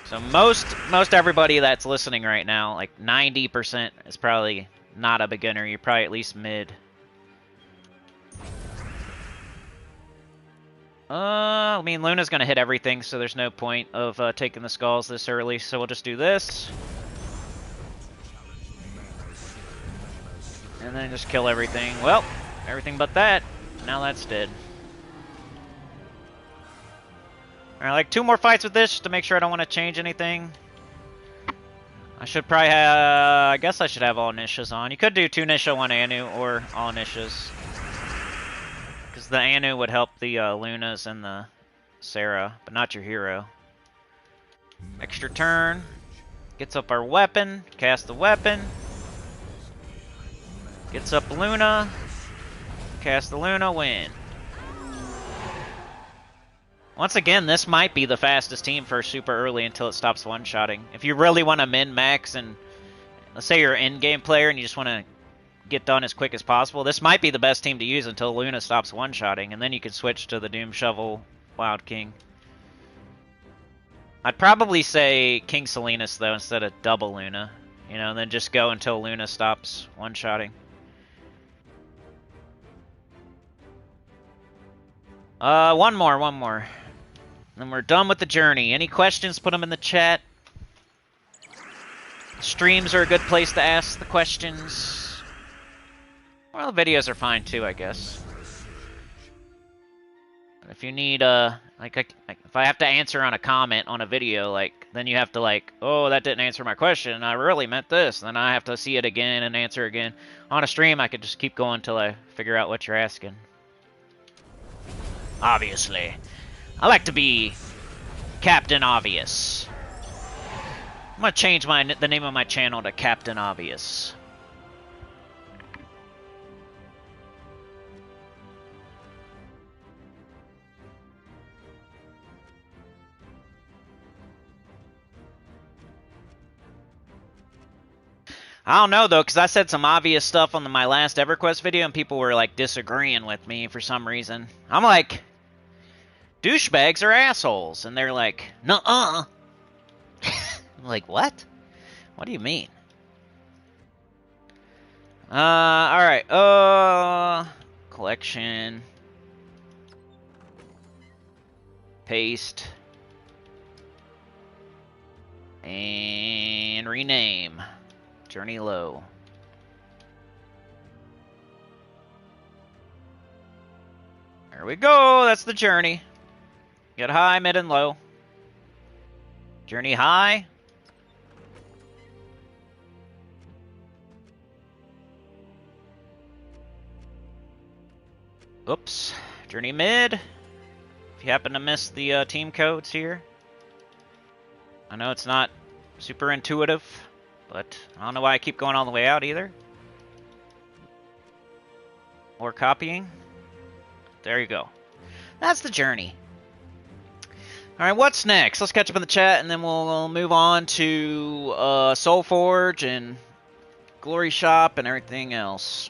So most everybody that's listening right now, like 90% is probably not a beginner. You're probably at least mid. I mean, Luna's going to hit everything, so there's no point of taking the skulls this early, so we'll just do this. And then just kill everything. Well, everything but that. Now that's dead. Alright, like 2 more fights with this just to make sure I don't want to change anything. I should probably have... I guess I should have all Nishas on. You could do 2 Nisha, 1 Anu, or all Nishas. Because the Anu would help the Lunas and the Sarah, but not your hero. Extra turn. Gets up our weapon. Cast the weapon. Gets up Luna. Cast the Luna. Win. Once again, this might be the fastest team for super early until it stops one-shotting. If you really want to min-max and let's say you're an in-game player and you just want to get done as quick as possible, this might be the best team to use until Luna stops one-shotting, and then you can switch to the Doom Shovel Wild King. I'd probably say King Salinas, though, instead of double Luna. You know, and then just go until Luna stops one-shotting. One more. Then we're done with the journey. Any questions, put them in the chat. Streams are a good place to ask the questions. Well, the videos are fine too, I guess. If you need, like, if I have to answer on a comment on a video, like, then you have to, like, oh, that didn't answer my question, I really meant this. Then I have to see it again and answer again. On a stream, I could just keep going until I figure out what you're asking. Obviously. I like to be Captain Obvious. I'm gonna change the name of my channel to Captain Obvious. I don't know, though, because I said some obvious stuff on my last EverQuest video, and people were, like, disagreeing with me for some reason. I'm like, douchebags are assholes. And they're like, nuh-uh. I'm like, what? What do you mean? Alright. Collection. Paste. And rename. Journey low. There we go. That's the journey. Get high, mid, and low. Journey high. Oops. Journey mid. If you happen to miss the team codes here. I know it's not super intuitive, but I don't know why I keep going all the way out either. Or copying. There you go. That's the journey. Alright, what's next? Let's catch up in the chat, and then we'll move on to Soulforge and Glory Shop and everything else.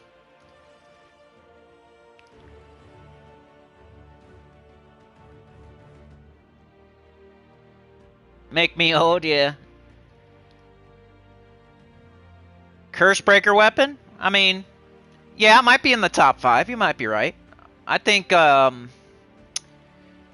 Make me old, yeah. Cursebreaker weapon? I mean, yeah, it might be in the top 5. You might be right. I think,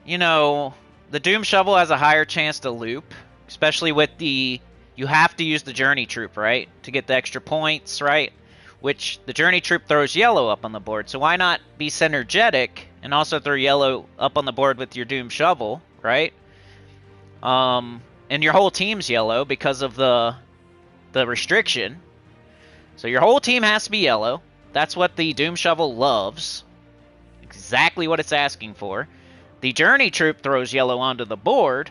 you know, the Doom Shovel has a higher chance to loop, especially with the... You have to use the Journey Troop, right? To get the extra points, right? Which the Journey Troop throws yellow up on the board. So why not be synergetic and also throw yellow up on the board with your Doom Shovel, right? And your whole team's yellow because of the restriction. So your whole team has to be yellow. That's what the Doom Shovel loves. Exactly what it's asking for. The Journey Troop throws yellow onto the board.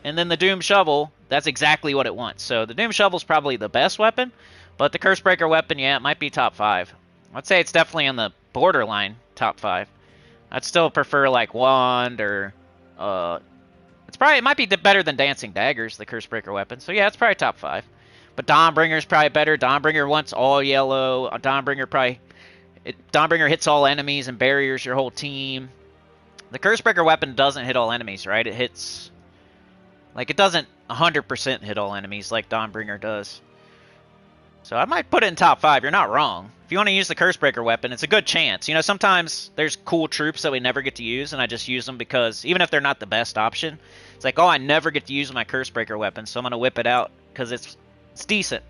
And then the Doom Shovel, that's exactly what it wants. So the Doom Shovel's probably the best weapon. But the Cursebreaker weapon, yeah, it might be top 5. I'd say it's definitely on the borderline top 5. I'd still prefer like Wand or... it might be better than Dancing Daggers, the Cursebreaker weapon. So yeah, it's probably top 5. But Dawnbringer's probably better. Dawnbringer wants all yellow. Dawnbringer hits all enemies and barriers your whole team. The Cursebreaker weapon doesn't hit all enemies, right? It hits... Like, it doesn't 100% hit all enemies like Dawnbringer does. So I might put it in top 5. You're not wrong. If you want to use the Cursebreaker weapon, it's a good chance. You know, sometimes there's cool troops that we never get to use, and I just use them because, even if they're not the best option, it's like, oh, I never get to use my Cursebreaker weapon, so I'm going to whip it out because it's decent.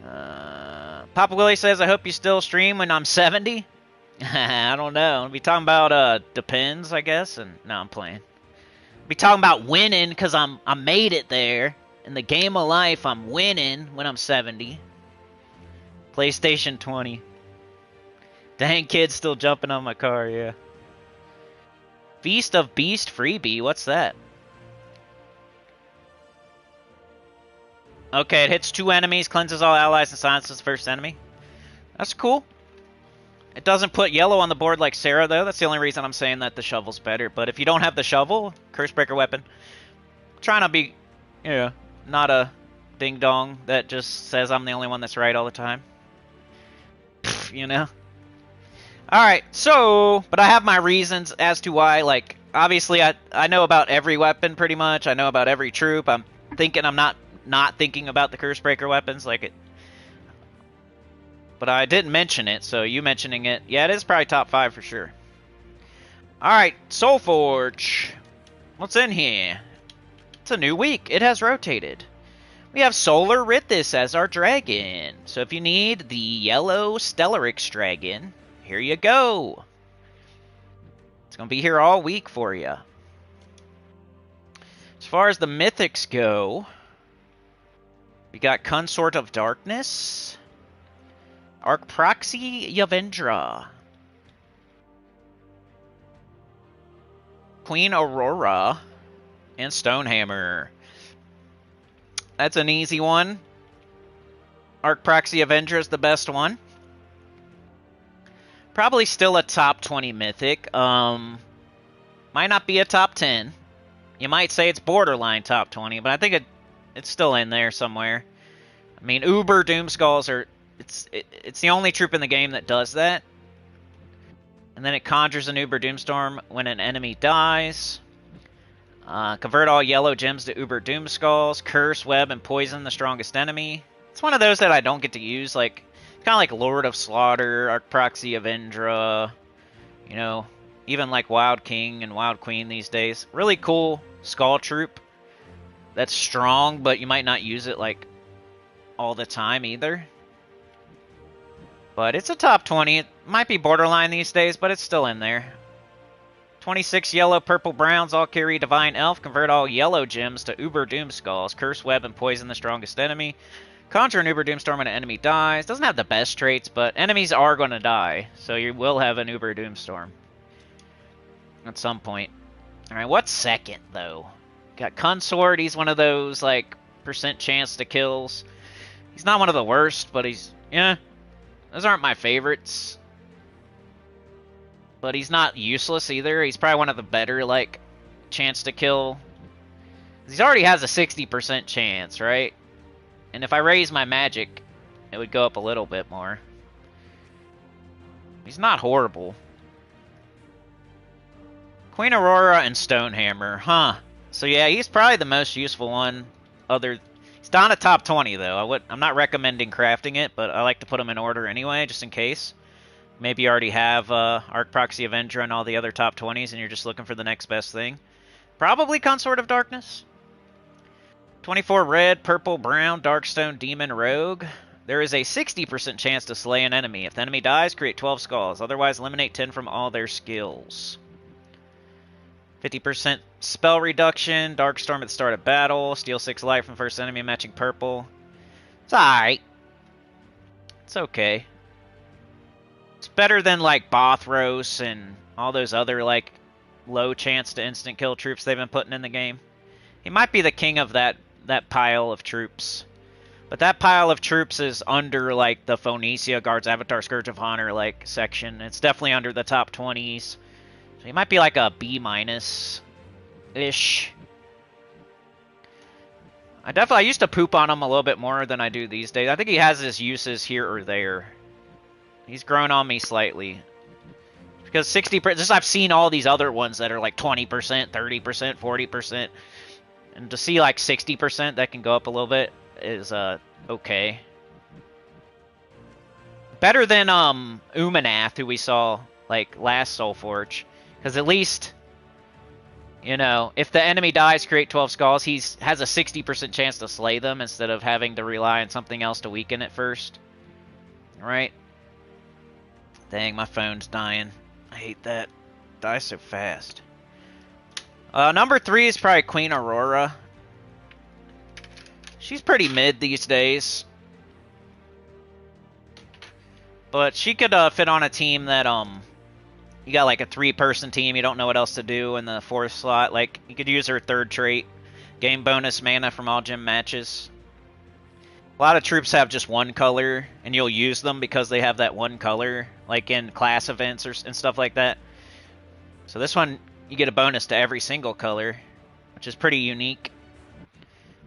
Papa Willie says, I hope you still stream when I'm 70. I don't know. I'll be talking about, depends, I guess, and no, I'm playing. I'll be talking about winning because I made it there. In the game of life, I'm winning when I'm 70. PlayStation 20. Dang, kids still jumping on my car, yeah. Feast of Beast freebie, what's that? Okay, it hits 2 enemies, cleanses all allies, and silences the first enemy. That's cool. It doesn't put yellow on the board like Sarah, though. That's the only reason I'm saying that the shovel's better. But if you don't have the shovel, Cursebreaker weapon, trying to be, yeah, not a ding-dong that just says I'm the only one that's right all the time. Pfft, you know? Alright, so, but I have my reasons as to why, like, obviously I know about every weapon pretty much. I know about every troop. I'm not thinking about the Cursebreaker weapons, like it. But I didn't mention it, so you mentioning it, yeah, it is probably top 5 for sure. Alright, Soulforge. What's in here? It's a new week. It has rotated. We have Solar Rithis as our dragon. So if you need the yellow Stellarix dragon, here you go. It's going to be here all week for you. As far as the mythics go, we got Consort of Darkness, Archproxy Yavendra, Queen Aurora, and Stonehammer. That's an easy one. Archproxy Yavendra is the best one. Probably still a top 20 mythic. Might not be a top 10. You might say it's borderline top 20, but I think it's still in there somewhere. I mean, Uber Doomskulls are... It's the only troop in the game that does that. And then it conjures an Uber Doomstorm when an enemy dies. Convert all yellow gems to Uber Doomskulls. Curse, Web, and Poison the strongest enemy. It's one of those that I don't get to use. Like, kind of like Lord of Slaughter, Archproxy Avendra. You know, even like Wild King and Wild Queen these days. Really cool Skull troop. That's strong, but you might not use it like all the time either. But it's a top 20. It might be borderline these days, but it's still in there. 26 yellow, purple, browns all carry Divine Elf. Convert all yellow gems to Uber Doomskulls. Curse, Web, and Poison the strongest enemy. Conjure an Uber Doomstorm when an enemy dies. Doesn't have the best traits, but enemies are going to die. So you will have an Uber Doomstorm. At some point. Alright, what's second, though? Got Consort. He's one of those, like, percent chance to kills. He's not one of the worst, but he's... yeah. Those aren't my favorites. But he's not useless either. He's probably one of the better, like, chance to kill. He already has a 60% chance, right? And if I raise my magic, it would go up a little bit more. He's not horrible. Queen Aurora and Stonehammer, huh? So yeah, he's probably the most useful one. He's not a top 20 though. I'm not recommending crafting it, but I like to put them in order anyway, just in case. Maybe you already have Arc Proxy Avenger and all the other top 20s, and you're just looking for the next best thing. Probably Consort of Darkness. 24 red, purple, brown, Darkstone, Demon, Rogue. There is a 60% chance to slay an enemy. If the enemy dies, create 12 skulls. Otherwise, eliminate 10 from all their skills. 50% spell reduction, Darkstorm at the start of battle, steal 6 life from first enemy matching purple. It's alright. It's okay. It's better than like Bothros and all those other like low chance to instant kill troops they've been putting in the game. He might be the king of that pile of troops. But that pile of troops is under like the Phoenicia Guards Avatar Scourge of Honor like section. It's definitely under the top 20s. So he might be like a B- ish. I used to poop on him a little bit more than I do these days. I think he has his uses here or there. He's grown on me slightly. Because 60%, just I've seen all these other ones that are like 20%, 30%, 40%. And to see like 60% that can go up a little bit is okay. Better than Umanath, who we saw like last Soulforge. Because at least, you know, if the enemy dies, create 12 skulls, he has a 60% chance to slay them instead of having to rely on something else to weaken it first. Right? Dang, my phone's dying. I hate that. Dies so fast. Number 3 is probably Queen Aurora. She's pretty mid these days. But she could fit on a team that, you got like a 3-person team, you don't know what else to do in the 4th slot. Like, you could use her 3rd trait. Gain bonus mana from all gym matches. A lot of troops have just one color, and you'll use them because they have that one color, like in class events and stuff like that. So this one, you get a bonus to every single color, which is pretty unique.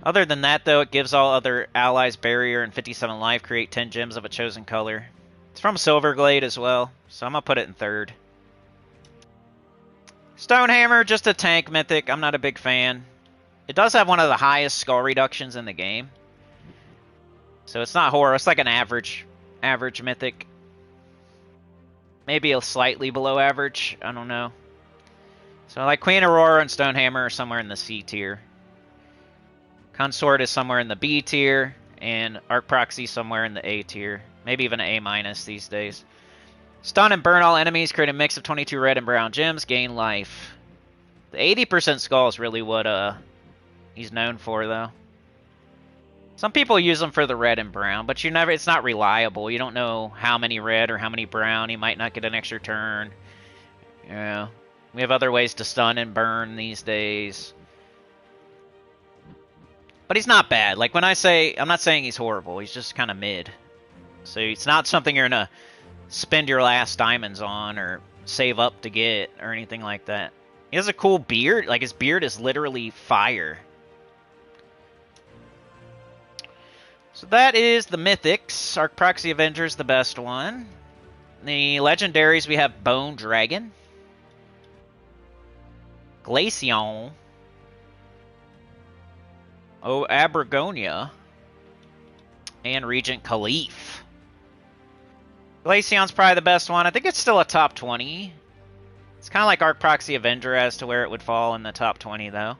Other than that, though, it gives all other allies barrier and 57 life, create 10 gems of a chosen color. It's from Silverglade as well, so I'm going to put it in 3rd. Stonehammer, just a tank mythic. I'm not a big fan. It does have one of the highest skull reductions in the game. So it's not horror. It's like an average mythic. Maybe a slightly below average. I don't know. So like Queen Aurora and Stonehammer are somewhere in the C tier. Consort is somewhere in the B tier. And Arc Proxy somewhere in the A tier. Maybe even an A- these days. Stun and burn all enemies, create a mix of 22 red and brown gems, gain life. The 80% skull is really what he's known for, though. Some people use them for the red and brown, but it's not reliable. You don't know how many red or how many brown. You might not get an extra turn. You know, we have other ways to stun and burn these days. But he's not bad. Like when I say, I'm not saying he's horrible. He's just kind of mid. So it's not something you're going to spend your last diamonds on or save up to get or anything like that. He has a cool beard. Like his beard is literally fire. So that is the Mythics. Arc Proxy Avenger is the best one. The Legendaries, we have Bone Dragon, Glaceon, Abragonia, and Regent Khalif. Glaceon's probably the best one. I think it's still a top 20. It's kind of like Arc Proxy Avenger as to where it would fall in the top 20, though.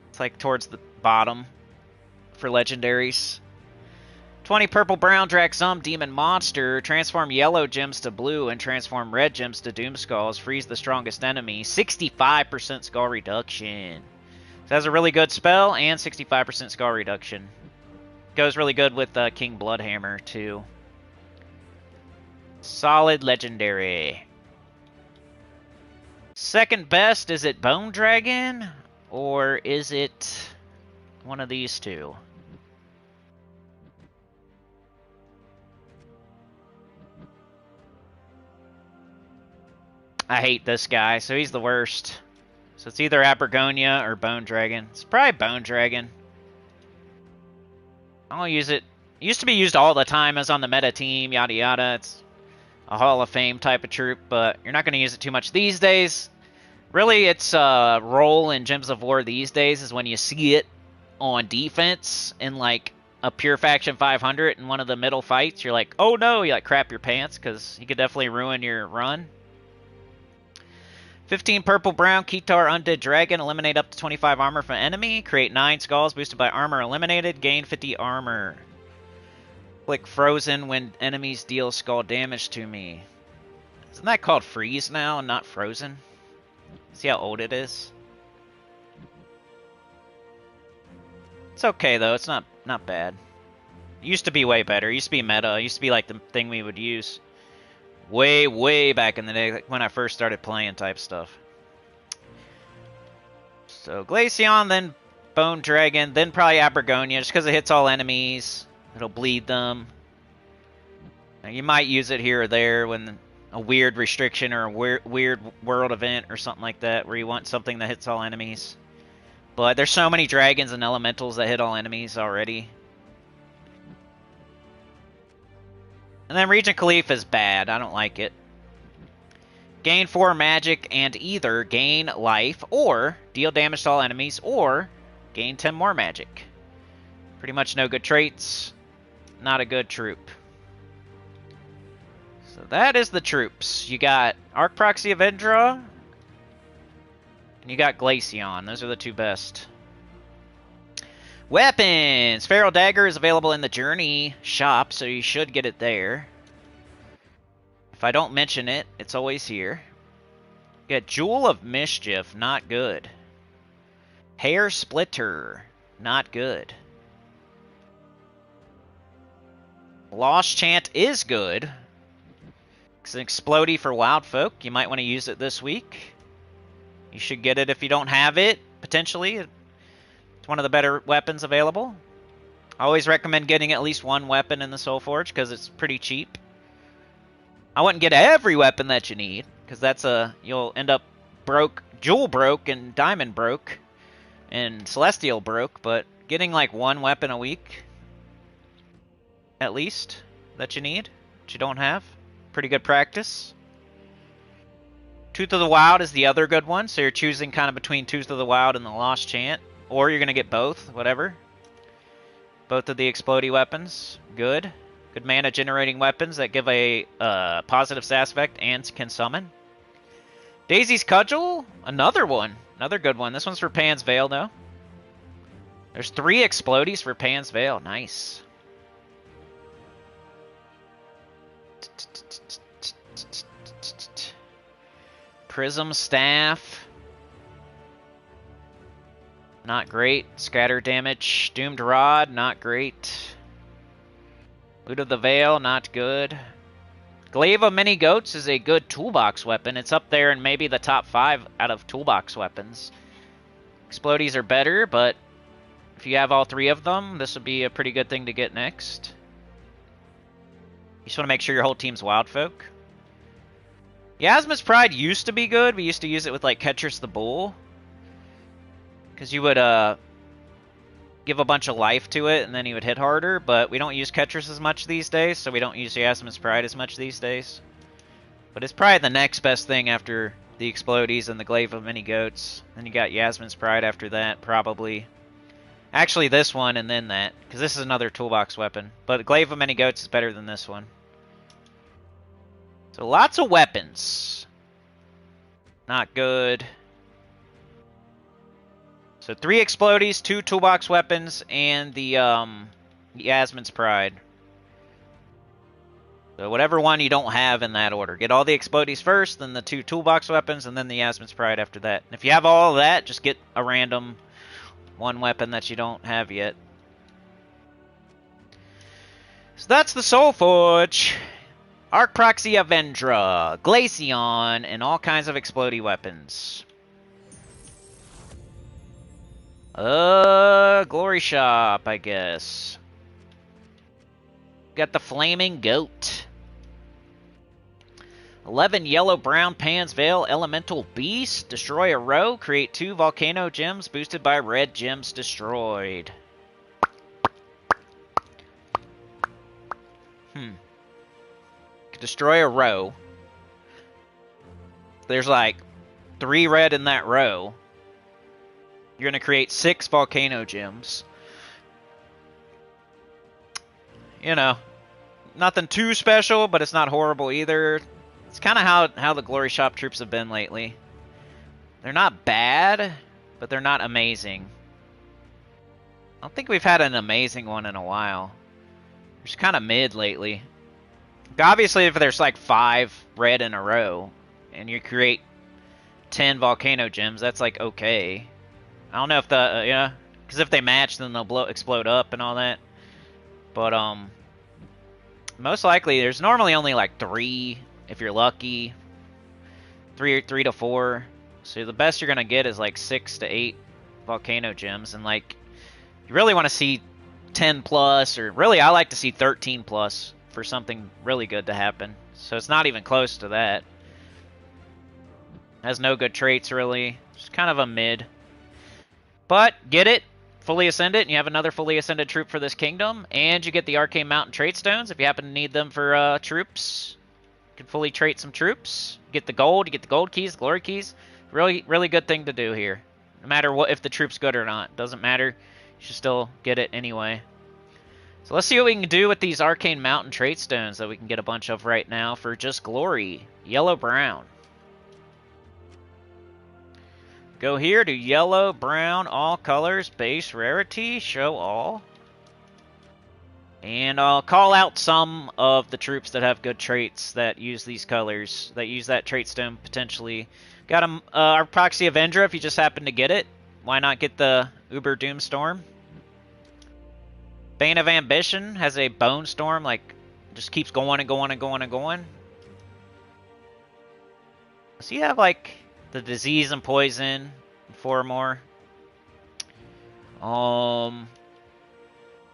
It's like towards the bottom for legendaries. 20 purple, brown, Draxum, Demon Monster. Transform yellow gems to blue and transform red gems to Doom Skulls. Freeze the strongest enemy. 65% skull reduction. So it has a really good spell and 65% skull reduction. Goes really good with King Bloodhammer, too. Solid legendary. Second best, is it Bone Dragon? Or is it one of these two? I hate this guy, so he's the worst. So it's either Abergonia or Bone Dragon. It's probably Bone Dragon. I'll use it. It used to be used all the time as on the meta team, yada yada. It's a Hall of Fame type of troop, but you're not going to use it too much these days. Really, its role in Gems of War these days is when you see it on defense in like a Pure Faction 500 in one of the middle fights. You're like, oh no, you like crap your pants because he could definitely ruin your run. 15 purple brown Kitar Undead Dragon. Eliminate up to 25 armor from enemy. Create 9 skulls boosted by armor eliminated. Gain 50 armor. Click frozen when enemies deal skull damage to me. Isn't that called freeze now and not frozen? See how old it is? It's okay though, it's not bad. It used to be way better. It used to be meta. It used to be like the thing we would use way back in the day, like when I first started playing type stuff. So Glaceon, then Bone Dragon, then probably Abergonia, just because it hits all enemies. It'll bleed them. Now, you might use it here or there when a weird restriction or a weird world event or something like that, where you want something that hits all enemies. But there's so many dragons and elementals that hit all enemies already. And then Regent Khalif is bad. I don't like it. Gain 4 magic and either gain life or deal damage to all enemies or gain 10 more magic. Pretty much no good traits. Not a good troop. So that is the troops. You got Arc Proxy Avendra and you got Glaceon. Those are the two best. Weapons! Feral Dagger is available in the Journey shop, so you should get it there. If I don't mention it, it's always here. You got Jewel of Mischief, not good. Hair Splitter, not good. Lost Chant is good. It's an Explodey for Wild Folk. You might want to use it this week. You should get it if you don't have it, potentially. One of the better weapons available. I always recommend getting at least one weapon in the soulforge because it's pretty cheap. I wouldn't get every weapon that you need because that's you'll end up broke, jewel broke, and diamond broke, and celestial broke. But getting like one weapon a week, at least, that you need, that you don't have, pretty good practice. Tooth of the Wild is the other good one, so you're choosing kind of between Tooth of the Wild and the Lost Chant. Or you're going to get both, whatever. Both of the Explodey weapons. Good. Good mana generating weapons that give a positive stat effect and can summon. Daisy's Cudgel, another one. Another good one. This one's for Pan's Veil, though. There's 3 Explodies for Pan's Veil. Nice. Prism Staff. Not great. Scatter damage. Doomed Rod, not great. Loot of the Veil, not good. Glaive of Many Goats is a good toolbox weapon. It's up there in maybe the top 5 out of toolbox weapons. Explodies are better, but if you have all 3 of them, this would be a pretty good thing to get next. You just want to make sure your whole team's Wild Folk. Yasma's Pride used to be good. We used to use it with like Ketris the Bull. Because you would give a bunch of life to it, and then he would hit harder, but we don't use Ketris as much these days, so we don't use Yasma's Pride as much these days. But it's probably the next best thing after the Explodies and the Glaive of Many Goats. Then you got Yasmin's Pride after that, probably. Actually, this one and then that, because this is another toolbox weapon. But the Glaive of Many Goats is better than this one. So lots of weapons. Not good. So 3 Explodies, 2 toolbox weapons, and the Yasmin's Pride. So whatever one you don't have in that order. Get all the Explodies first, then the 2 toolbox weapons, and then the Yasmin's Pride after that. And if you have all of that, just get a random one weapon that you don't have yet. So that's the soulforge. Arc Proxy Avendra, Glaceon, and all kinds of explodey weapons. Glory Shop, I guess. Got the Flaming Goat. 11 yellow-brown Pan's Veil Elemental Beast. Destroy a row. Create 2 Volcano Gems boosted by red gems destroyed. Destroy a row. There's like 3 red in that row. You're going to create 6 Volcano Gems. You know, nothing too special, but it's not horrible either. It's kind of how the Glory Shop troops have been lately. They're not bad, but they're not amazing. I don't think we've had an amazing one in a while. They're just kind of mid lately. Obviously, if there's like 5 red in a row, and you create 10 Volcano Gems, that's like okay. I don't know if the, yeah, because if they match, then they'll explode up and all that. But, most likely, there's normally only like 3, if you're lucky. 3 to 4. So the best you're going to get is like 6 to 8 Volcano Gems. And like, you really want to see 10 plus, or really I like to see 13 plus for something really good to happen. So it's not even close to that. Has no good traits really. Just kind of a mid. But get it, fully ascend it, and you have another fully ascended troop for this kingdom. And you get the Arcane Mountain trait stones if you happen to need them for troops. You can fully trait some troops. You get the gold, keys, glory keys. Really, really good thing to do here. No matter what, if the troop's good or not. Doesn't matter. You should still get it anyway. So let's see what we can do with these Arcane Mountain trait stones that we can get a bunch of right now for just glory. Yellow-brown. Go here to yellow, brown, all colors, base rarity, show all. And I'll call out some of the troops that have good traits that use these colors, that use that trait stone potentially. Got our Proxy Avendra if you just happen to get it. Why not get the Uber Doomstorm? Bane of Ambition has a Bone Storm, like, just keeps going and going and going and going. So you have, like, the Disease and Poison, 4 more.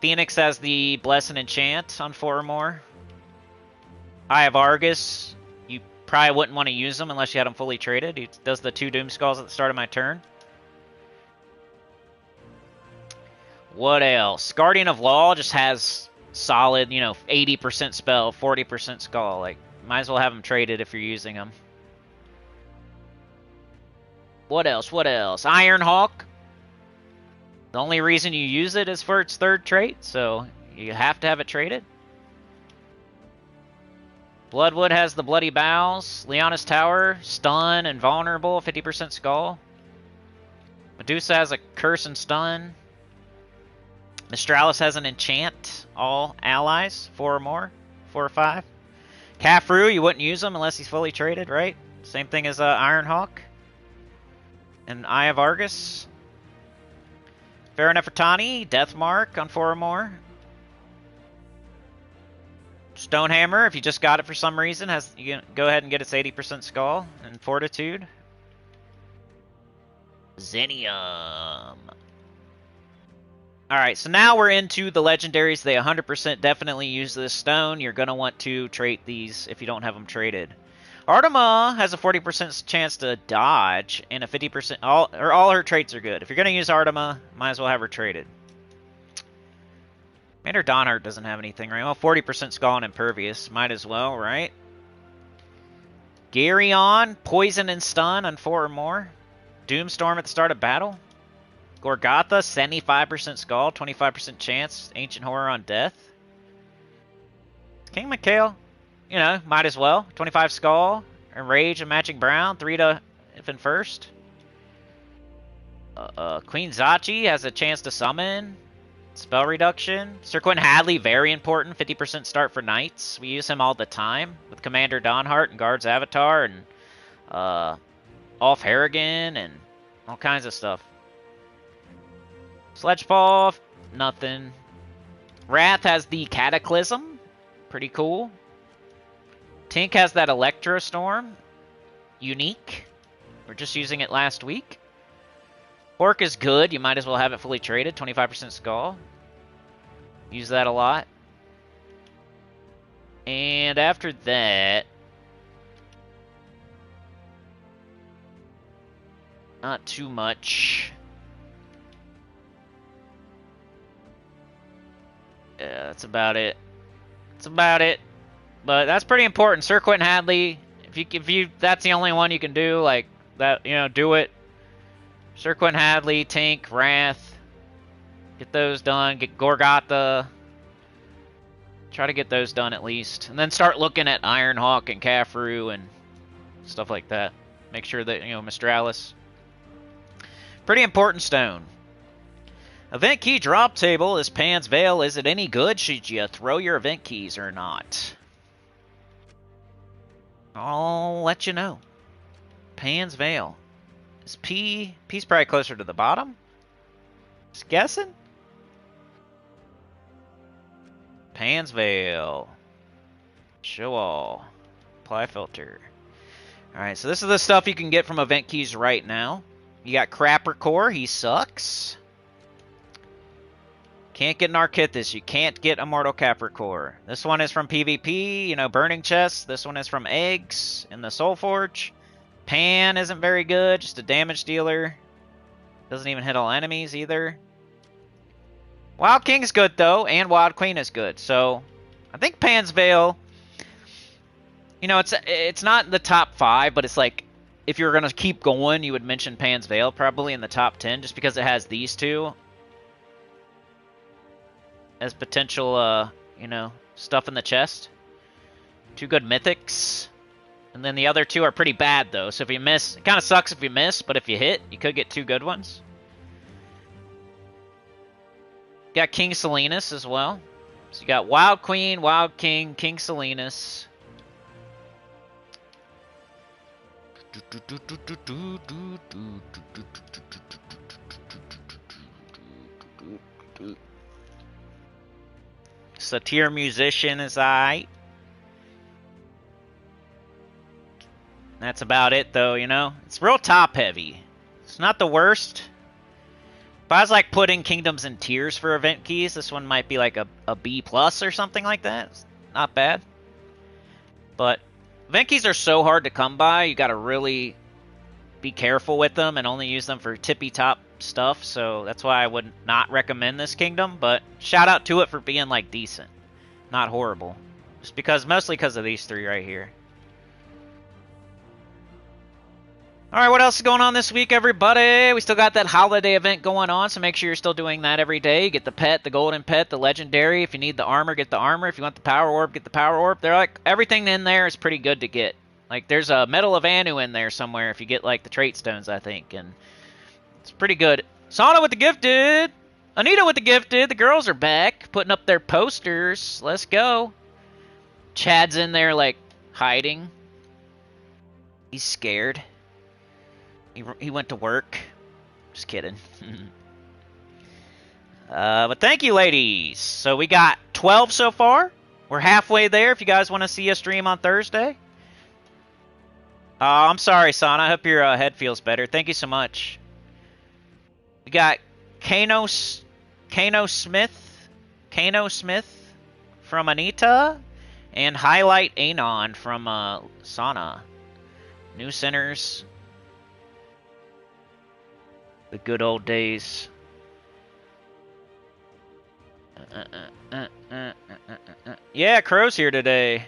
Phoenix has the Bless and Enchant on 4 more. Eye of Argus, you probably wouldn't want to use them unless you had them fully traded. He does the 2 Doom Skulls at the start of my turn. What else? Guardian of Law just has solid, you know, 80% spell, 40% skull. Like, might as well have them traded if you're using them. What else? What else? Iron Hawk. The only reason you use it is for its 3rd trait, so you have to have it traded. Bloodwood has the Bloody Bowels. Leonis Tower, stun and vulnerable, 50% skull. Medusa has a curse and stun. Mistralis has an enchant, all allies, 4 or more, 4 or 5. Caffrey, you wouldn't use him unless he's fully traded, right? Same thing as Iron Hawk. And Eye of Argus. Farah Nefertani, Death Mark on 4 or more. Stonehammer, if you just got it for some reason, you can go ahead and get its 80% skull and fortitude. Zenium. Alright, so now we're into the legendaries. They 100% definitely use this stone. You're going to want to trait these if you don't have them traded. Artema has a 40% chance to dodge and a 50%... All her traits are good. If you're going to use Artema, might as well have her traded. Commander Donhart doesn't have anything, right? Well, 40% skull and impervious. Might as well, right? Garyon, poison and stun on 4 or more. Doomstorm at the start of battle. Gorgatha, 75% skull, 25% chance. Ancient Horror on death. King Mikhail, you know, might as well. 25 skull, Enrage and Matching Brown, 3 to if in first. Queen Zachi has a chance to summon. Spell reduction. Sir Quentin Hadley, very important. 50% start for knights. We use him all the time with Commander Donhart and Guard's Avatar and Ulf Harrigan and all kinds of stuff. Sledgepaw, nothing. Wrath has the Cataclysm. Pretty cool. Tink has that Electro Storm. Unique. We're just using it last week. Orc is good. You might as well have it fully traded. 25% skull. Use that a lot. And after that, not too much. Yeah, that's about it. That's about it. But that's pretty important. Sir Quentin Hadley, if you that's the only one you can do, like that, you know, do it. Sir Quentin Hadley, Tink, Wrath. Get those done. Get Gorgatha. Try to get those done at least. And then start looking at Ironhawk and Caffrey and stuff like that. Make sure that, you know, Mistralis. Pretty important stone. Event key drop table is Pan's Veil. Is it any good? Should you throw your event keys or not? I'll let you know. Pan's Veil. Is P's probably closer to the bottom? Just guessing? Pan's Veil. Show all. Apply filter. Alright, so this is the stuff you can get from event keys right now. You got Crapper Core. He sucks. Can't get an Archithus. You can't get Immortal Capper Core. This one is from PvP, you know, Burning Chest. This one is from Eggs in the Soulforge. Pan isn't very good, just a damage dealer. Doesn't even hit all enemies either. Wild King's good though, and Wild Queen is good. So I think Pan's Veil, you know, it's not in the top 5, but it's like if you're gonna keep going, you would mention Pan's Veil probably in the top 10, just because it has these two as potential, you know, stuff in the chest. 2 good mythics. And then the other 2 are pretty bad, though. So if you miss, it kind of sucks if you miss, but if you hit, you could get 2 good ones. Got King Salinas as well. So you got Wild Queen, Wild King, King Salinas. Satyr Musician is aight. That's about it, though, you know? It's real top-heavy. It's not the worst. If I was, like, putting Kingdoms in tiers for event keys, this one might be, like, a B+ or something like that. It's not bad. But event keys are so hard to come by, you gotta really be careful with them and only use them for tippy-top stuff, so that's why I would not recommend this Kingdom, but shout out to it for being, like, decent. Not horrible. Just because, mostly because of these 3 right here. Alright, what else is going on this week, everybody? We still got that holiday event going on, so make sure you're still doing that every day. Get the pet, the golden pet, the legendary. If you need the armor, get the armor. If you want the power orb, get the power orb. They're like, everything in there is pretty good to get. Like, there's a Medal of Anu in there somewhere if you get, like, the trait stones, I think, and it's pretty good. Sauna with the gifted! Anita with the gifted! The girls are back, putting up their posters. Let's go. Chad's in there, like, hiding. He's scared. He went to work. Just kidding. But thank you, ladies. So we got 12 so far. We're halfway there if you guys want to see a stream on Thursday. I'm sorry, Sana. I hope your head feels better. Thank you so much. We got Kano Smith from Anita. And Highlight Anon from Sana. New centers. The good old days. Yeah, Crow's here today.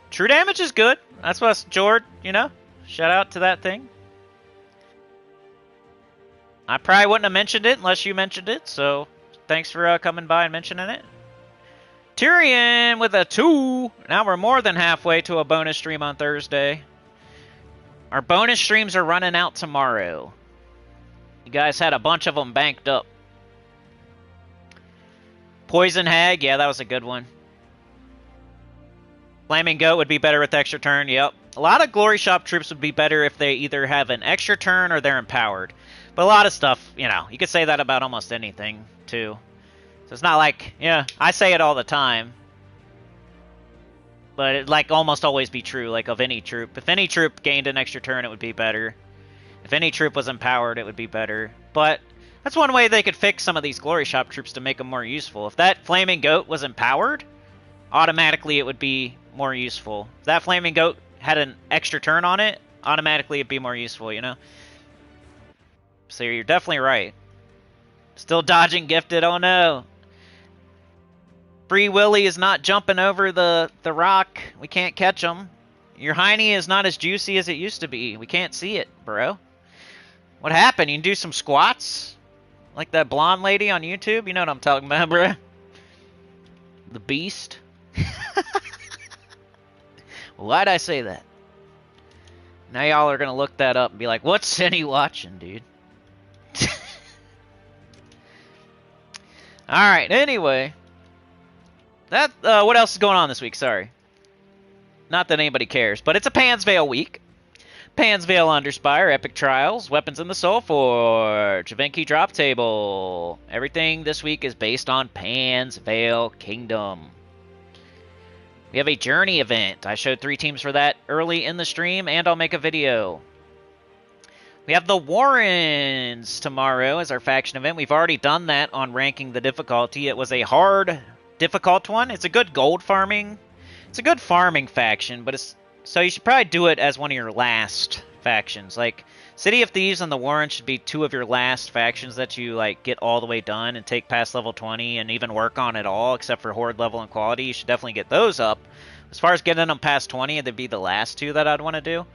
True damage is good. That's what's Jord, you know? Shout out to that thing. I probably wouldn't have mentioned it unless you mentioned it, so thanks for coming by and mentioning it. Tyrion with a 2. Now we're more than halfway to a bonus stream on Thursday. Our bonus streams are running out tomorrow. You guys had a bunch of them banked up. Poison Hag, yeah, that was a good one. Flaming Goat would be better with extra turn, yep. A lot of Glory Shop troops would be better if they either have an extra turn or they're empowered. But a lot of stuff, you know, you could say that about almost anything, too. So it's not like, yeah, I say it all the time. But it like almost always be true, like of any troop. If any troop gained an extra turn, it would be better. If any troop was empowered, it would be better. But that's one way they could fix some of these Glory Shop troops to make them more useful. If that Flaming Goat was empowered, automatically it would be more useful. If that Flaming Goat had an extra turn on it, automatically it'd be more useful, you know? So you're definitely right. Still dodging Gifted, oh no. Free Willy is not jumping over the rock. We can't catch him. Your hiney is not as juicy as it used to be. We can't see it, bro. What happened? You can do some squats? Like that blonde lady on YouTube? You know what I'm talking about, bro. The Beast. Why'd I say that? Now y'all are going to look that up and be like, what's Cindy watching, dude? Alright, anyway. That what else is going on this week? Sorry. Not that anybody cares, but it's a Pansvale week. Pansvale Underspire, Epic Trials, Weapons in the Soulforge, Venki Drop Table. Everything this week is based on Pansvale Kingdom. We have a Journey event. I showed 3 teams for that early in the stream, and I'll make a video. We have the Warrens tomorrow as our faction event. We've already done that on ranking the difficulty. It was a hard, difficult one. It's a good gold farming. It's a good farming faction, but it's so you should probably do it as one of your last factions. Like City of Thieves and the Warrens should be 2 of your last factions that you like get all the way done and take past level 20 and even work on at all, except for Horde level and quality. You should definitely get those up. As far as getting them past 20, they'd be the last 2 that I'd want to do.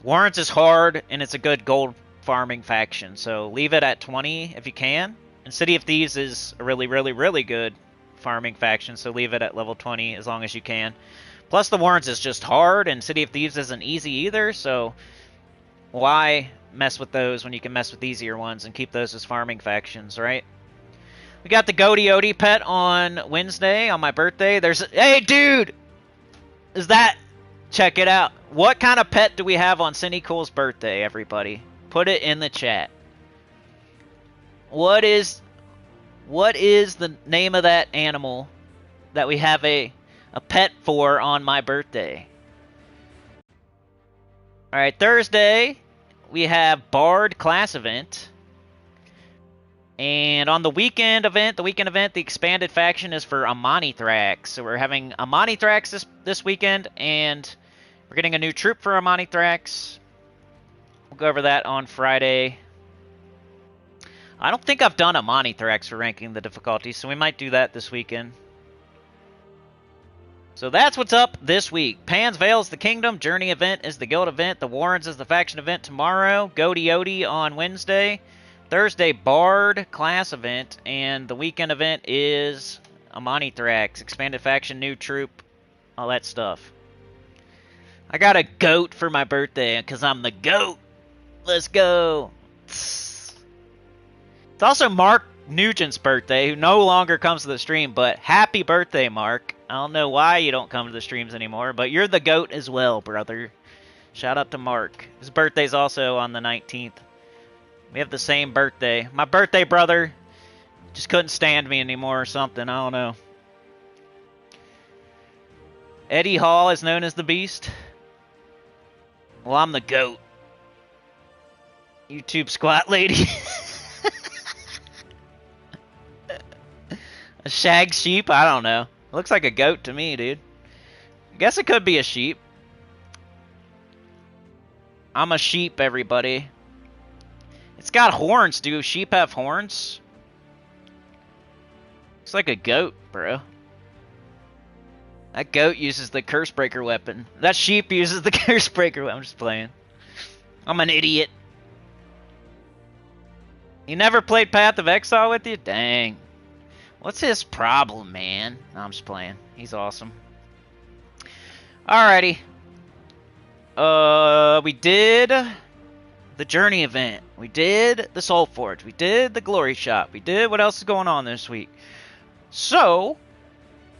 Warrens is hard, and it's a good gold farming faction, so leave it at 20 if you can. And City of Thieves is a really, really, really good farming faction, so leave it at level 20 as long as you can. Plus, the Warrens is just hard, and City of Thieves isn't easy either, so why mess with those when you can mess with easier ones and keep those as farming factions, right? We got the Goaty Odie pet on Wednesday, on my birthday. Hey, dude! Is that... Check it out. What kind of pet do we have on Cindy Cool's birthday, everybody? Put it in the chat. What is the name of that animal that we have a pet for on my birthday? Alright, Thursday, we have Bard class event. And on the weekend event, the expanded faction is for Amani-Thrax. So we're having Amani-Thrax this weekend, and we're getting a new troop for Amani-Thrax. We'll go over that on Friday. I don't think I've done Amani-Thrax for ranking the difficulty, so we might do that this weekend. So that's what's up this week. Pansvale is the Kingdom, Journey event is the Guild event, the Warrens is the faction event tomorrow, Goaty Odie on Wednesday. Thursday, Bard class event, and the weekend event is Amani-Thrax, expanded faction, new troop, all that stuff. I got a goat for my birthday, because I'm the GOAT. Let's go. It's also Mark Nugent's birthday, who no longer comes to the stream, but happy birthday, Mark. I don't know why you don't come to the streams anymore, but you're the GOAT as well, brother. Shout out to Mark. His birthday's also on the 19th. We have the same birthday. My birthday brother just couldn't stand me anymore or something. I don't know. Eddie Hall is known as the Beast. Well, I'm the GOAT. YouTube squat lady. A shag sheep? I don't know. Looks like a goat to me, dude. I guess it could be a sheep. I'm a sheep, everybody. It's got horns. Do sheep have horns? Looks like a goat, bro. That goat uses the Cursebreaker weapon. That sheep uses the Cursebreaker weapon. I'm just playing. I'm an idiot. You never played Path of Exile with you? Dang. What's his problem, man? No, I'm just playing. He's awesome. Alrighty. We did the Journey event. We did the Soulforge. We did the Glory Shop. We did what else is going on this week. So,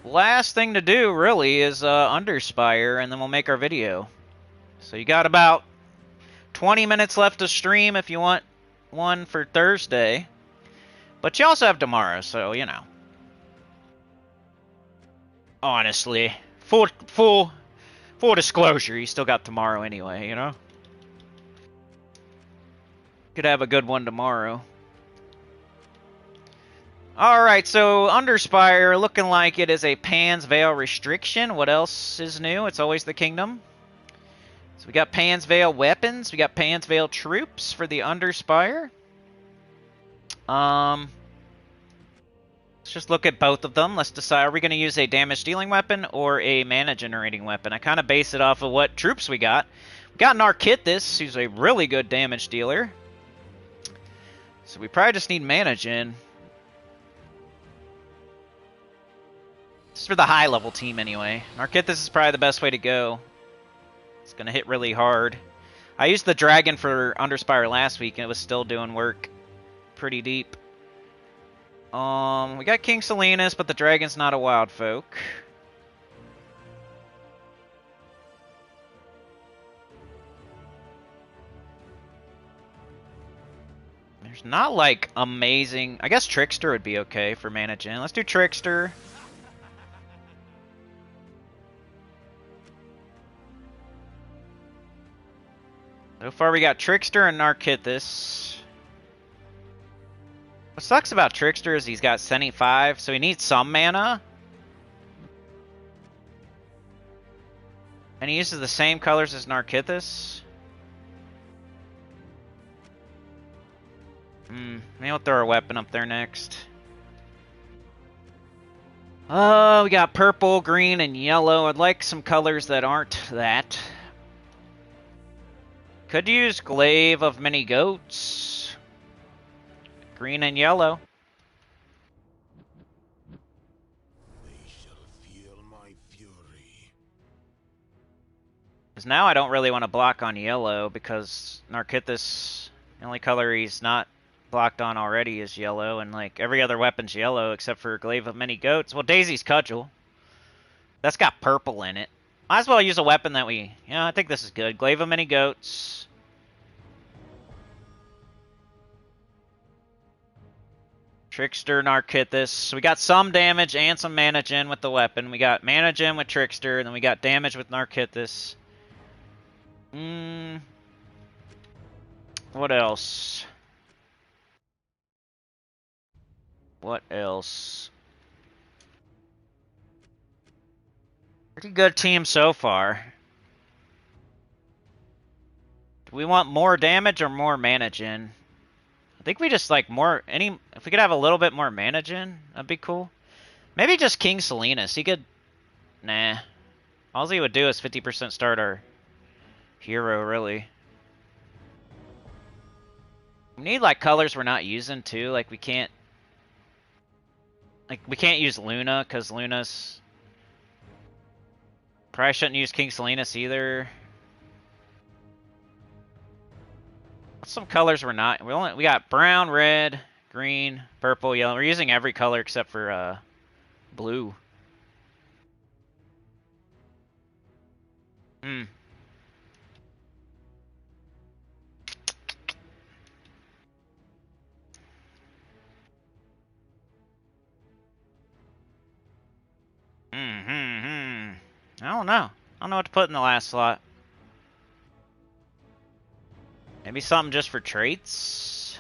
last thing to do, really, is Underspire, and then we'll make our video. So you got about 20 minutes left to stream if you want one for Thursday. But you also have tomorrow, so, you know. Honestly, full disclosure, you still got tomorrow anyway, you know? Could have a good one tomorrow. Alright, so Underspire looking like it is a Pan's Veil restriction. What else is new? It's always the Kingdom. So we got Pan's Veil weapons. We got Pan's Veil troops for the Underspire. Let's just look at both of them. Let's decide, are we going to use a damage dealing weapon or a mana generating weapon? I kind of base it off of what troops we got. We got Narkithis, who's a really good damage dealer. So we probably just need mana gen. This is for the high level team anyway. Narkithis is probably the best way to go. It's going to hit really hard. I used the dragon for Underspire last week and it was still doing work pretty deep. We got King Salinas, but the dragon's not a wild folk. There's not like amazing. I guess Trickster would be okay for mana gen. Let's do Trickster. So far we got Trickster and Narkithis. What sucks about Trickster is he's got 75, so he needs some mana. And he uses the same colors as Narkithis. Maybe we'll throw our weapon up there next. Oh, we got purple, green, and yellow. I'd like some colors that aren't that. Could use Glaive of Many Goats. Green and yellow. They shall feel my fury. Because now I don't really want to block on yellow because Narkithis, the only color he's not blocked on already is yellow, and like every other weapon's yellow except for Glaive of Many Goats. Well, Daisy's Cudgel. That's got purple in it. Might as well use a weapon that we... Yeah, I think this is good. Glaive of Many Goats. Trickster, Narkithis. We got some damage and some mana gen with the weapon. We got mana gen with Trickster, and then we got damage with Narkithis. What else? What else? Pretty good team so far. Do we want more damage or more mana gen? I think we just like more... If we could have a little bit more mana gen, that'd be cool. Maybe just King Salinas. He could... Nah. All he would do is 50% start our hero, really. We need like colors we're not using too. Like we can't use Luna because Luna's probably shouldn't use King Salinas either. What's some colors we're not? We got brown, red, green, purple, yellow. We're using every color except for blue. I don't know. I don't know what to put in the last slot. Maybe something just for traits?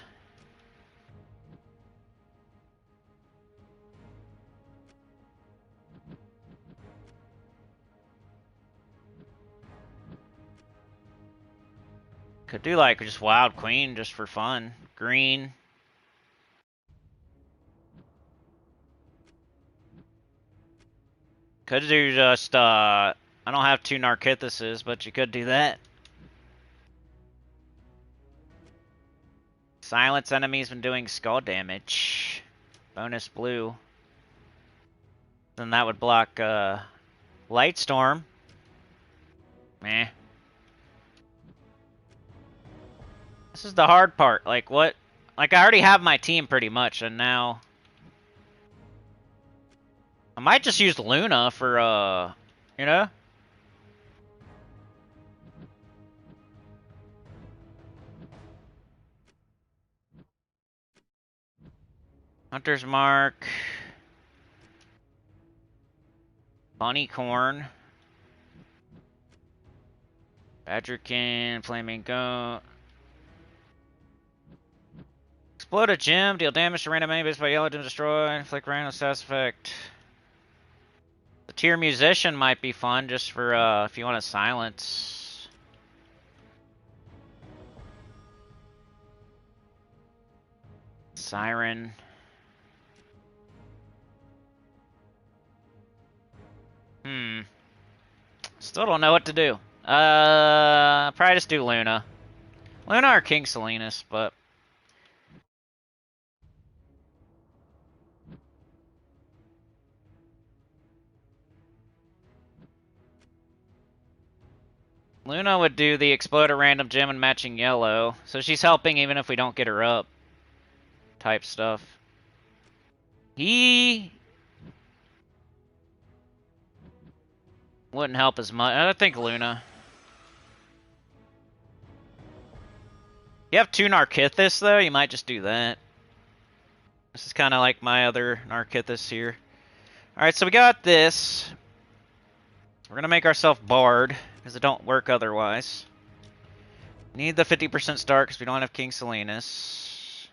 Could do like just Wild Queen just for fun. Green. Could do just, I don't have 2 Narkithises, but you could do that. Silence enemies when doing skull damage. Bonus blue. Then that would block, Light Storm. Meh. This is the hard part. Like, what? Like, I already have my team pretty much, and now... I might just use Luna for, you know? Hunter's Mark. Bunny Corn. Badgerkin, Flaming Goat. Explode a gem, deal damage to random enemies by yellow gem destroy, inflict random status effect. The tier musician might be fun just for if you want to silence. Siren. Still don't know what to do. Probably just do Luna. Luna or King Salinas, but Luna would do the explode a random gem and matching yellow, so she's helping even if we don't get her up. Type stuff. He wouldn't help as much. I think Luna. You have 2 Narkithis though, you might just do that. This is kind of like my other Narkithis here. Alright, so we got this. We're gonna make ourselves Bard, because it don't work otherwise. Need the 50% start because we don't have King Salinas.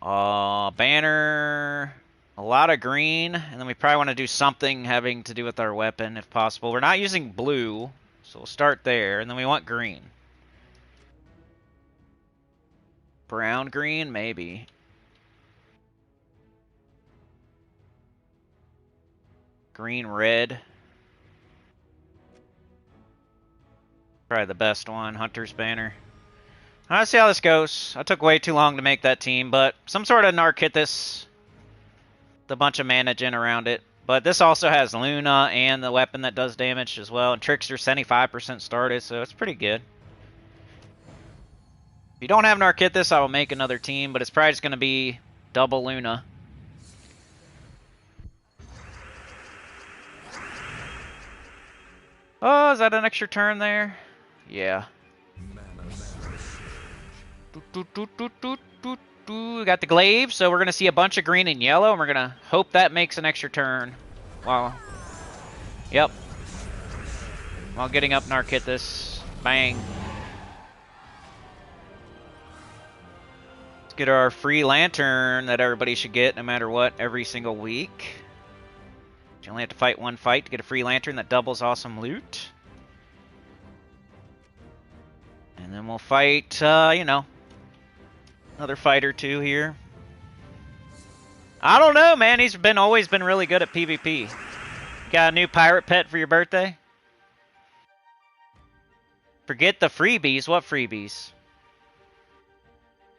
Banner. A lot of green, and then we probably want to do something having to do with our weapon if possible. We're not using blue, so we'll start there, and then we want green. Brown, green, maybe. Green, red. Probably the best one, Hunter's Banner. Let's see how this goes. I took way too long to make that team, but some sort of Narkithis. A bunch of mana gen around it. But this also has Luna and the weapon that does damage as well. And Trickster 75% started, so it's pretty good. If you don't have Narkithis, I will make another team, but it's probably just going to be double Luna. Oh, is that an extra turn there? Yeah. We got the glaive, so we're going to see a bunch of green and yellow, and we're going to hope that makes an extra turn. Wow. Yep. While getting up Narkithis. Bang. Let's get our free lantern that everybody should get no matter what every single week. You only have to fight 1 fight to get a free lantern that doubles awesome loot. And then we'll fight, you know, another fight or 2 here. I don't know, man. He's always been really good at PvP. Got a new pirate pet for your birthday? Forget the freebies. What freebies?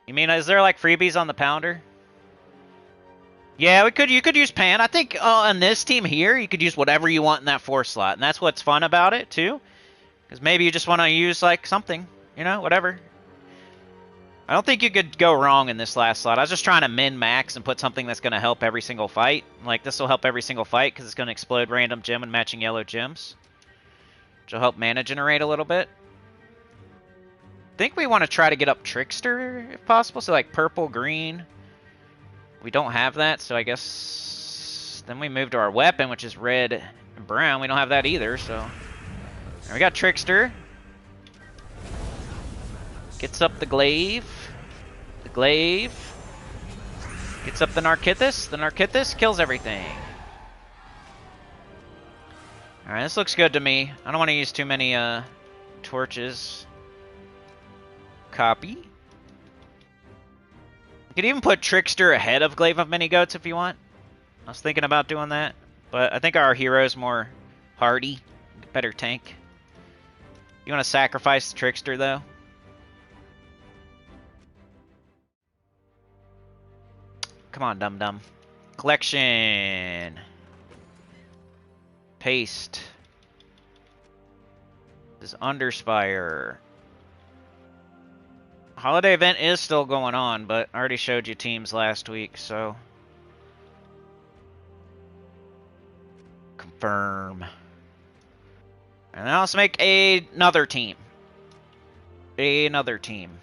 You mean, is there like freebies on the Pounder? Yeah, you could use Pan. I think on this team here, you could use whatever you want in that 4 slot. And that's what's fun about it, too. Because maybe you just want to use, like, something. You know, whatever. I don't think you could go wrong in this last slot. I was just trying to min-max and put something that's going to help every single fight. Like, this will help every single fight because it's going to explode random gem and matching yellow gems. Which will help mana generate a little bit. I think we want to try to get up Trickster, if possible. So, like, purple, green. We don't have that, so I guess... Then we move to our weapon, which is red and brown. We don't have that either, so... Right, we got Trickster. Gets up the glaive. The glaive. Gets up the Narkithis. The Narkithis kills everything. Alright, this looks good to me. I don't want to use too many torches. Copy. You could even put Trickster ahead of Glaive of Many Goats if you want. I was thinking about doing that. But I think our hero's more hardy. Better tank. You want to sacrifice the Trickster, though? Come on, dum-dum. Collection. Paste. This is Underspire. Holiday event is still going on, but I already showed you teams last week, so... Confirm. And now let's make another team. Another team.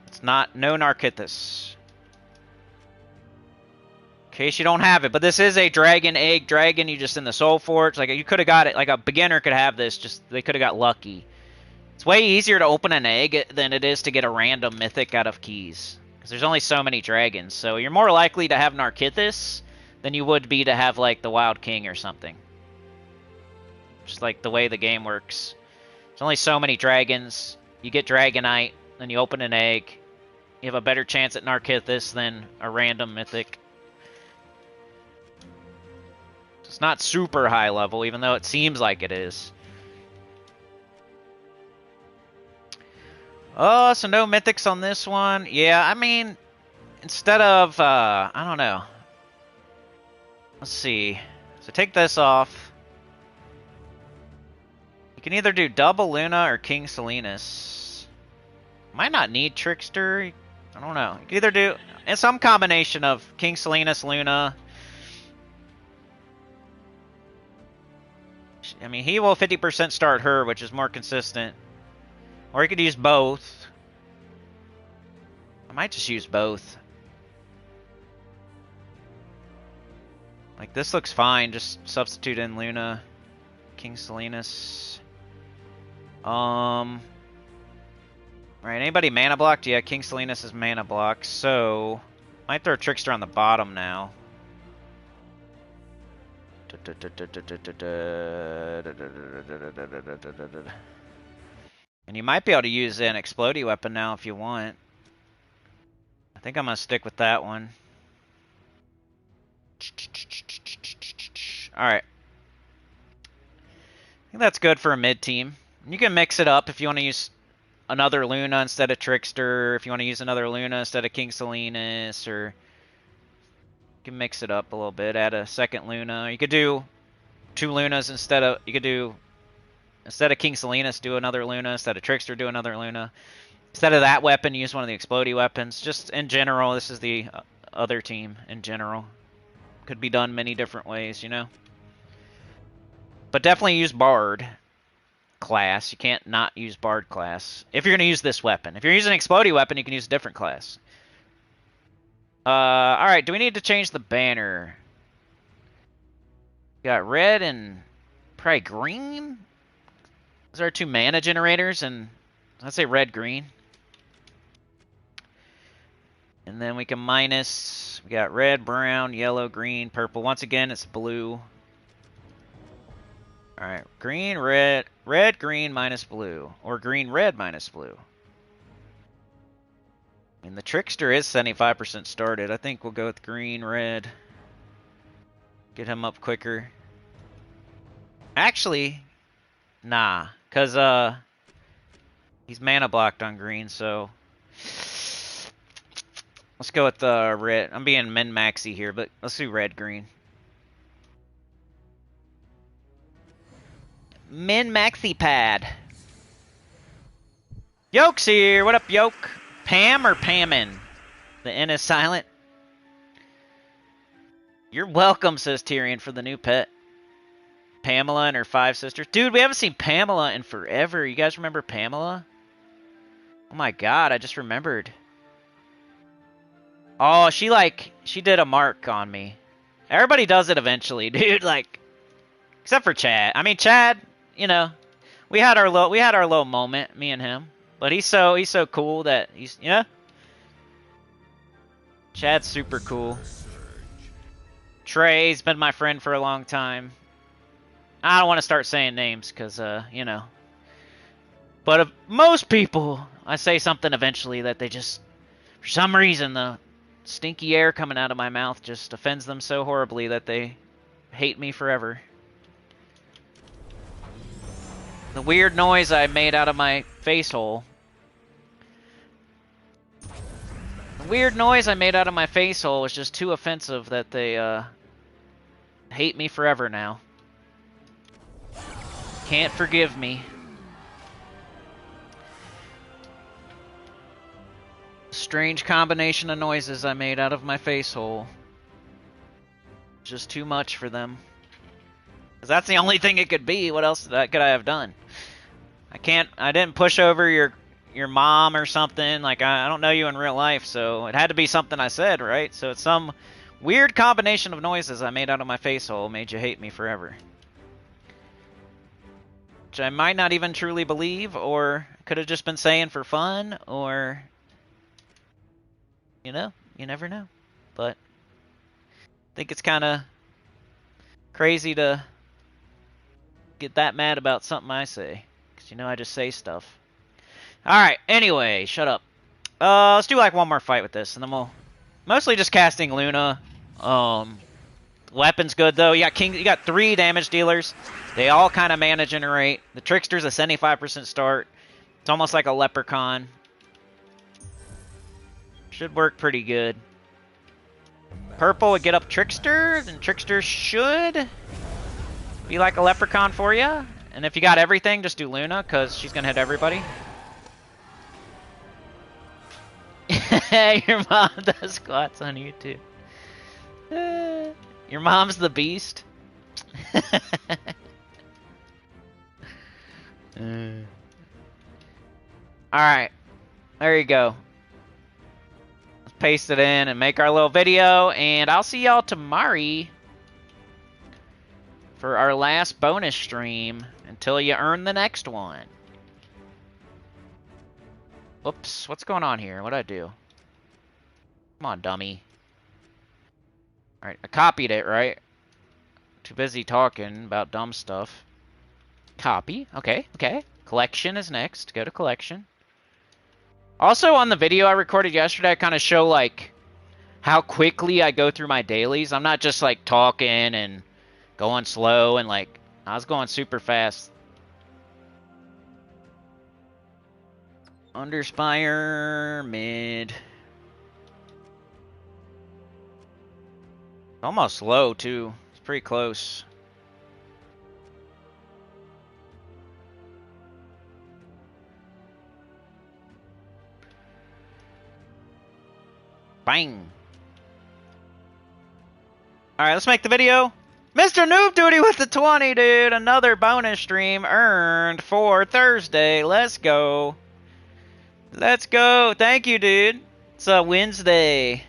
It's no Narkithis. In case you don't have it, but this is a dragon egg dragon. You just in the soulforge. Like, you could have got it. Like, a beginner could have this. Just they could have got lucky. It's way easier to open an egg than it is to get a random mythic out of keys. Because there's only so many dragons, so you're more likely to have Narkithis than you would be to have, like, the Wild King or something. Just like the way the game works. There's only so many dragons. You get Dragonite, then you open an egg. You have a better chance at Narkithis than a random mythic. It's not super high level, even though it seems like it is. Oh, so no mythics on this one. Yeah, I mean, instead of, I don't know. Let's see. So take this off. You can either do double Luna or King Salinas. Might not need Trickster. I don't know. You can either do some combination of King Salinas, Luna. I mean, he will 50% start her, which is more consistent. Or you could use both. I might just use both. Like, this looks fine. Just substitute in Luna. King Salinas. Right, anybody mana blocked? Yeah, King Salinas is mana blocked, so might throw Trickster on the bottom now. And you might be able to use an explodey weapon now if you want. I think I'm gonna stick with that one. Alright. I think that's good for a mid team. You can mix it up if you want to use another Luna instead of Trickster, if you want to use another Luna instead of King Salinas, or you can mix it up a little bit, add a second Luna. You could do two Lunas instead of, instead of King Salinas, do another Luna, instead of Trickster, do another Luna. Instead of that weapon, use one of the explodey weapons. Just in general, this is the other team in general. Could be done many different ways, you know? But definitely use Bard class. You can't not use Bard class if you're going to use this weapon. If you're using an explodey weapon, you can use a different class. Alright, do we need to change the banner? Got red and probably green? Those are two mana generators, and let's say red-green. And then we can minus, we got red, brown, yellow, green, purple. Once again, it's blue. Alright, green, red, red, green, minus blue. Or green, red, minus blue. And the Trickster is 75% started. I think we'll go with green, red. Get him up quicker. Actually, nah. Because, he's mana blocked on green, so... Let's go with red. I'm being min-maxy here, but let's do red-green. Min-maxy pad. Yoke's here. What up, Yoke? Pam or Pammin? The N is silent. You're welcome, says Tyrion, for the new pet. Pamela and her 5 sisters. Dude, we haven't seen Pamela in forever. You guys remember Pamela? Oh my god, I just remembered. Oh, she did a mark on me. Everybody does it eventually, dude. Like, except for Chad. I mean, Chad, you know, we had our little moment, me and him. But he's so cool that he's, yeah. Chad's super cool. Trey's been my friend for a long time. I don't want to start saying names because, you know. But of most people, I say something eventually that they just, for some reason, the stinky air coming out of my mouth just offends them so horribly that they hate me forever. The weird noise I made out of my face hole. The weird noise I made out of my face hole was just too offensive that they, hate me forever now. Can't forgive me. Strange combination of noises I made out of my face hole. Just too much for them. 'Cause that's the only thing it could be. What else could I have done? I didn't push over your mom or something. Like, I don't know you in real life, so it had to be something I said, right? So it's some weird combination of noises I made out of my face hole made you hate me forever. which I might not even truly believe, or could have just been saying for fun, or, you know, you never know. But I think it's kind of crazy to get that mad about something I say, because, you know, I just say stuff. Alright, anyway, shut up. Let's do like one more fight with this, and then we'll... Mostly just casting Luna. Weapon's good, though. You got 3 damage dealers. They all kind of mana generate. The Trickster's a 75% start. It's almost like a Leprechaun. Should work pretty good. Purple would get up Trickster, and Trickster should be like a Leprechaun for you. And if you got everything, just do Luna, because she's going to hit everybody. Your mom does squats on YouTube. Your mom's the beast. Alright. There you go. Let's paste it in and make our little video. And I'll see y'all tomorrow for our last bonus stream until you earn the next one. Whoops. What's going on here? What'd I do? Come on, dummy. Alright, I copied it, right? Too busy talking about dumb stuff. Copy. Okay, okay. Collection is next. Go to collection. Also, on the video I recorded yesterday, I kind of show, like, how quickly I go through my dailies. I'm not just, like, talking and going slow and, like, I was going super fast. Underspire, mid. Almost low, too. It's pretty close. Bang. Alright, let's make the video. Mr. Noob Duty with the 20, dude. Another bonus stream earned for Thursday. Let's go. Let's go. Thank you, dude. It's a Wednesday.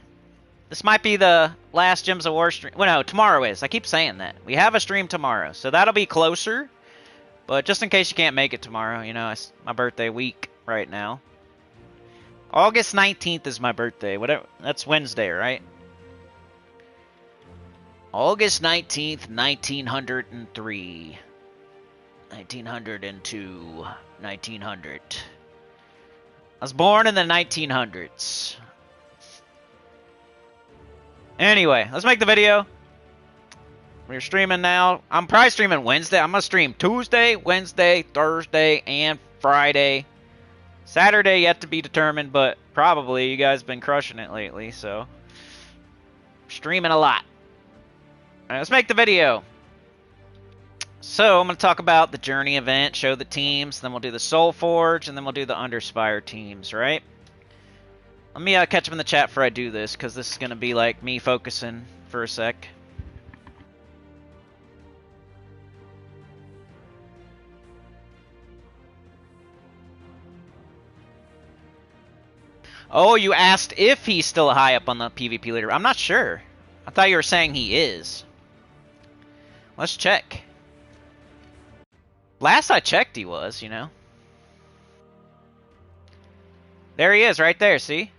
This might be the last Gems of War stream. Well, no, tomorrow is. I keep saying that. We have a stream tomorrow, so that'll be closer. But just in case you can't make it tomorrow, you know, it's my birthday week right now. August 19th is my birthday. Whatever. That's Wednesday, right? August 19th, 1903. 1902. 1900. I was born in the 1900s. Anyway, let's make the video. We're streaming now. I'm probably streaming Wednesday. I'm going to stream Tuesday, Wednesday, Thursday, and Friday. Saturday yet to be determined, but probably. You guys have been crushing it lately, so. Streaming a lot. Alright, let's make the video. So, I'm going to talk about the Journey event, show the teams, then we'll do the Soulforge, and then we'll do the Underspire teams, right? Let me catch up in the chat before I do this, because this is going to be like me focusing for a sec. Oh, you asked if he's still high up on the PvP leader. I'm not sure. I thought you were saying he is. Let's check. Last I checked he was, you know. There he is, right there, see?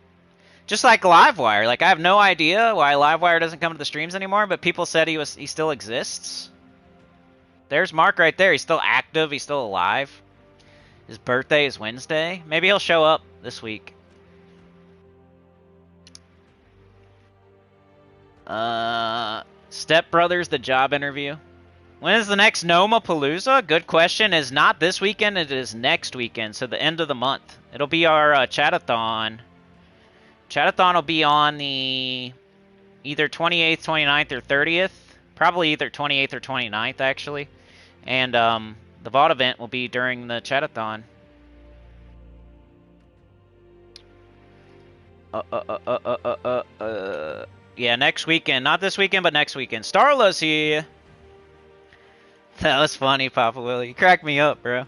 Just like Livewire. Like, I have no idea why Livewire doesn't come to the streams anymore, but people said he still exists. There's Mark right there. He's still active. He's still alive. His birthday is Wednesday. Maybe he'll show up this week. Step Brothers, the job interview. When is the next Nomapalooza? Good question. It's not this weekend. It is next weekend, so the end of the month. It'll be our Chatathon. Chatathon will be on the either 28th, 29th, or 30th. Probably either 28th or 29th, actually. And the VOD event will be during the Chatathon. Yeah, next weekend. Not this weekend, but next weekend. Starla's here. That was funny, Papa Willie. You cracked me up, bro.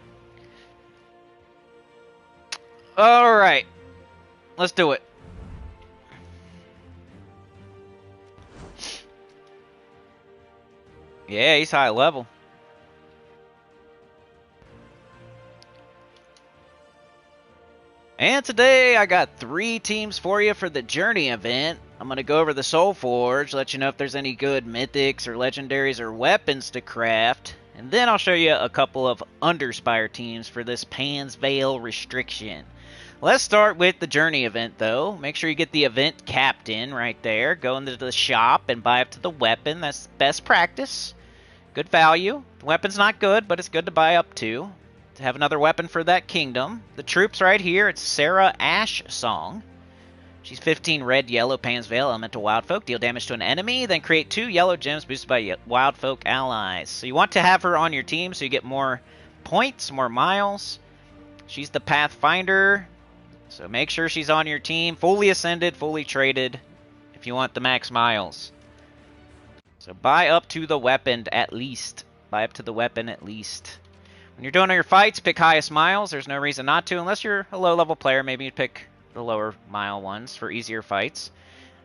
Alright. Let's do it. Yeah, he's high level. And today I got 3 teams for you for the Journey event. I'm going to go over the soulforge, let you know if there's any good mythics or legendaries or weapons to craft. And then I'll show you a couple of Underspire teams for this Pan's Veil restriction. Let's start with the Journey event, though. Make sure you get the event captain right there. Go into the shop and buy up to the weapon. That's best practice. Good value. The weapon's not good, but it's good to buy up to have another weapon for that kingdom. The troops right here, it's Sarah Ash Song. She's 15 red, yellow, Pan's Veil, elemental wild folk. Deal damage to an enemy, then create 2 yellow gems boosted by wild folk allies. So you want to have her on your team so you get more points, more miles. She's the Pathfinder, so make sure she's on your team. Fully ascended, fully traded, if you want the max miles. So buy up to the weapon at least. Buy up to the weapon at least. When you're doing your fights, pick highest miles. There's no reason not to, unless you're a low-level player. Maybe you'd pick the lower mile ones for easier fights.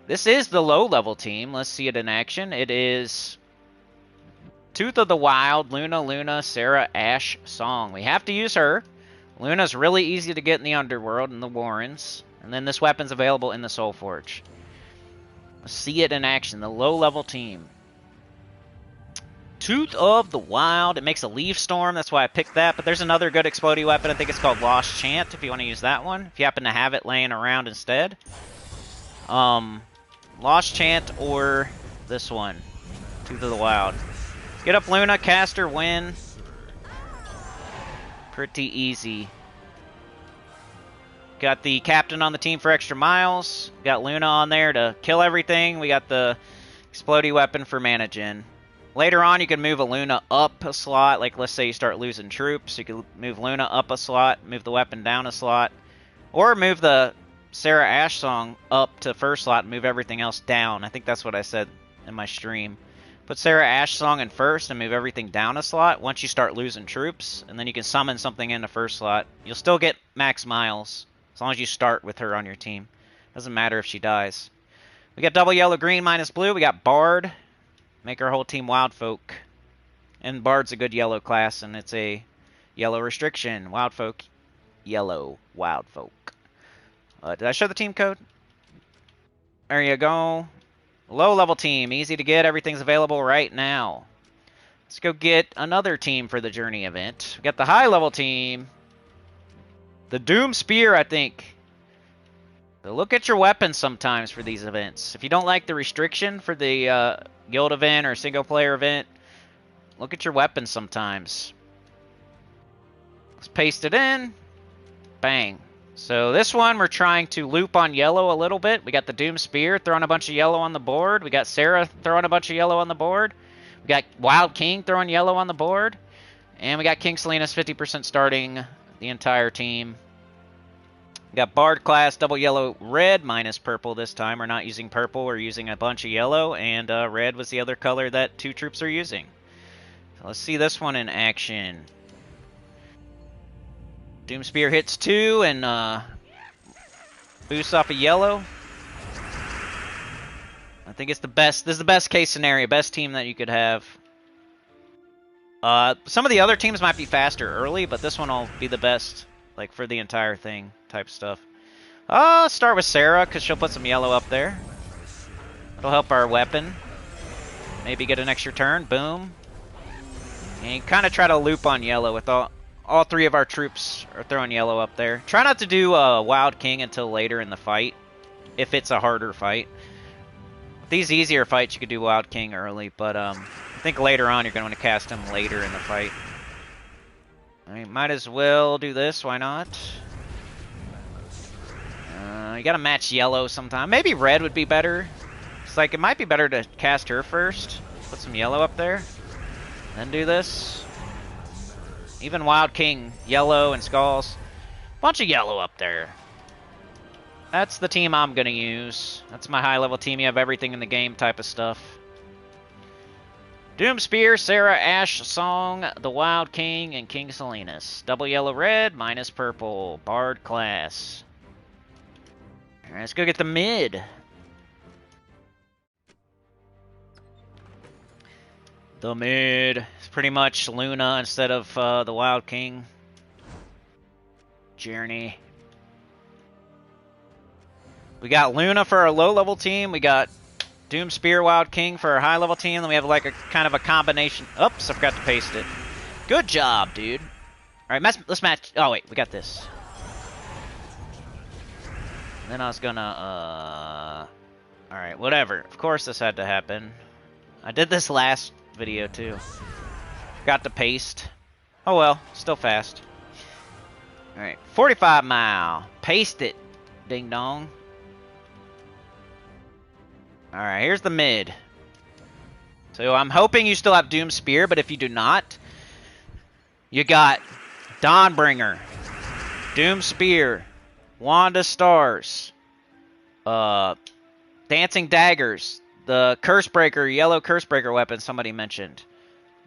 This is the low-level team. Let's see it in action. It is Tooth of the Wild, Luna, Sarah Ash Song. We have to use her. Luna's really easy to get in the Underworld, in the Warrens. And then this weapon's available in the Soulforge. Let's see it in action. The low-level team. Tooth of the Wild. It makes a Leaf Storm. That's why I picked that. But there's another good explodey weapon. I think it's called Lost Chant, if you want to use that one. If you happen to have it laying around instead. Lost Chant or this one. Tooth of the Wild. Get up Luna, cast her, win. Pretty easy. Got the captain on the team for extra miles. Got Luna on there to kill everything. We got the explodey weapon for mana gen. Later on, you can move a Luna up a slot. Like, let's say you start losing troops. You can move Luna up a slot, move the weapon down a slot. Or move the Sarah Ash Song up to first slot and move everything else down. I think that's what I said in my stream. Put Sarah Ash Song in first and move everything down a slot once you start losing troops. And then you can summon something in the first slot. You'll still get max miles as long as you start with her on your team. Doesn't matter if she dies. We got double yellow, green, minus blue. We got Bard. Make our whole team Wild Folk. And Bard's a good yellow class, and it's a yellow restriction. Wild Folk, yellow, Wild Folk. Did I show the team code? There you go. Low-level team, easy to get. Everything's available right now. Let's go get another team for the Journey event. We got the high-level team. The Doom Spear, I think. So look at your weapons sometimes for these events. If you don't like the restriction for the guild event or single-player event, look at your weapons sometimes. Let's paste it in. Bang. So this one, we're trying to loop on yellow a little bit. We got the Doom Spear throwing a bunch of yellow on the board. We got Sarah throwing a bunch of yellow on the board. We got Wild King throwing yellow on the board. And we got King Selena's 50% starting the entire team. We got Bard class, double yellow, red, minus purple this time. We're not using purple, we're using a bunch of yellow, and red was the other color that 2 troops are using. So let's see this one in action. Doom Spear hits 2 and boosts off a yellow. I think it's the best. This is the best case scenario, best team that you could have. Some of the other teams might be faster early, but this one will be the best, like for the entire thing type stuff. Start with Sarah because she'll put some yellow up there. It'll help our weapon. Maybe get an extra turn. Boom. And you kind of try to loop on yellow with all 3 of our troops are throwing yellow up there. Try not to do Wild King until later in the fight, if it's a harder fight. These easier fights, you could do Wild King early, but I think later on you're going to want to cast him later in the fight. I mean, might as well do this, why not? You got to match yellow sometime. Maybe red would be better. It's like, it might be better to cast her first. Put some yellow up there. Then do this. Even Wild King, yellow and skulls. Bunch of yellow up there. That's the team I'm going to use. That's my high-level team. You have everything in the game type of stuff. Doom Spear, Sarah Ash Song, the Wild King, and King Selena's. Double yellow, red, minus purple. Bard class. Alright, let's go get the mid. The mid. It's pretty much Luna instead of the Wild King. Journey. We got Luna for our low-level team. We got Doom Spear Wild King for our high-level team. Then we have like a kind of a combination. Oops, I forgot to paste it. Good job, dude. All right, let's match. Oh wait, we got this. And then I was gonna. All right, whatever. Of course, this had to happen. I did this last video too. Forgot to paste. Oh well, still fast. All right, 45 mile. Paste it, ding dong. All right, here's the mid. So I'm hoping you still have Doom Spear, but if you do not, you got Dawnbringer, Doom Spear, Wand of Stars, Dancing Daggers, the Cursebreaker, yellow Cursebreaker weapon somebody mentioned.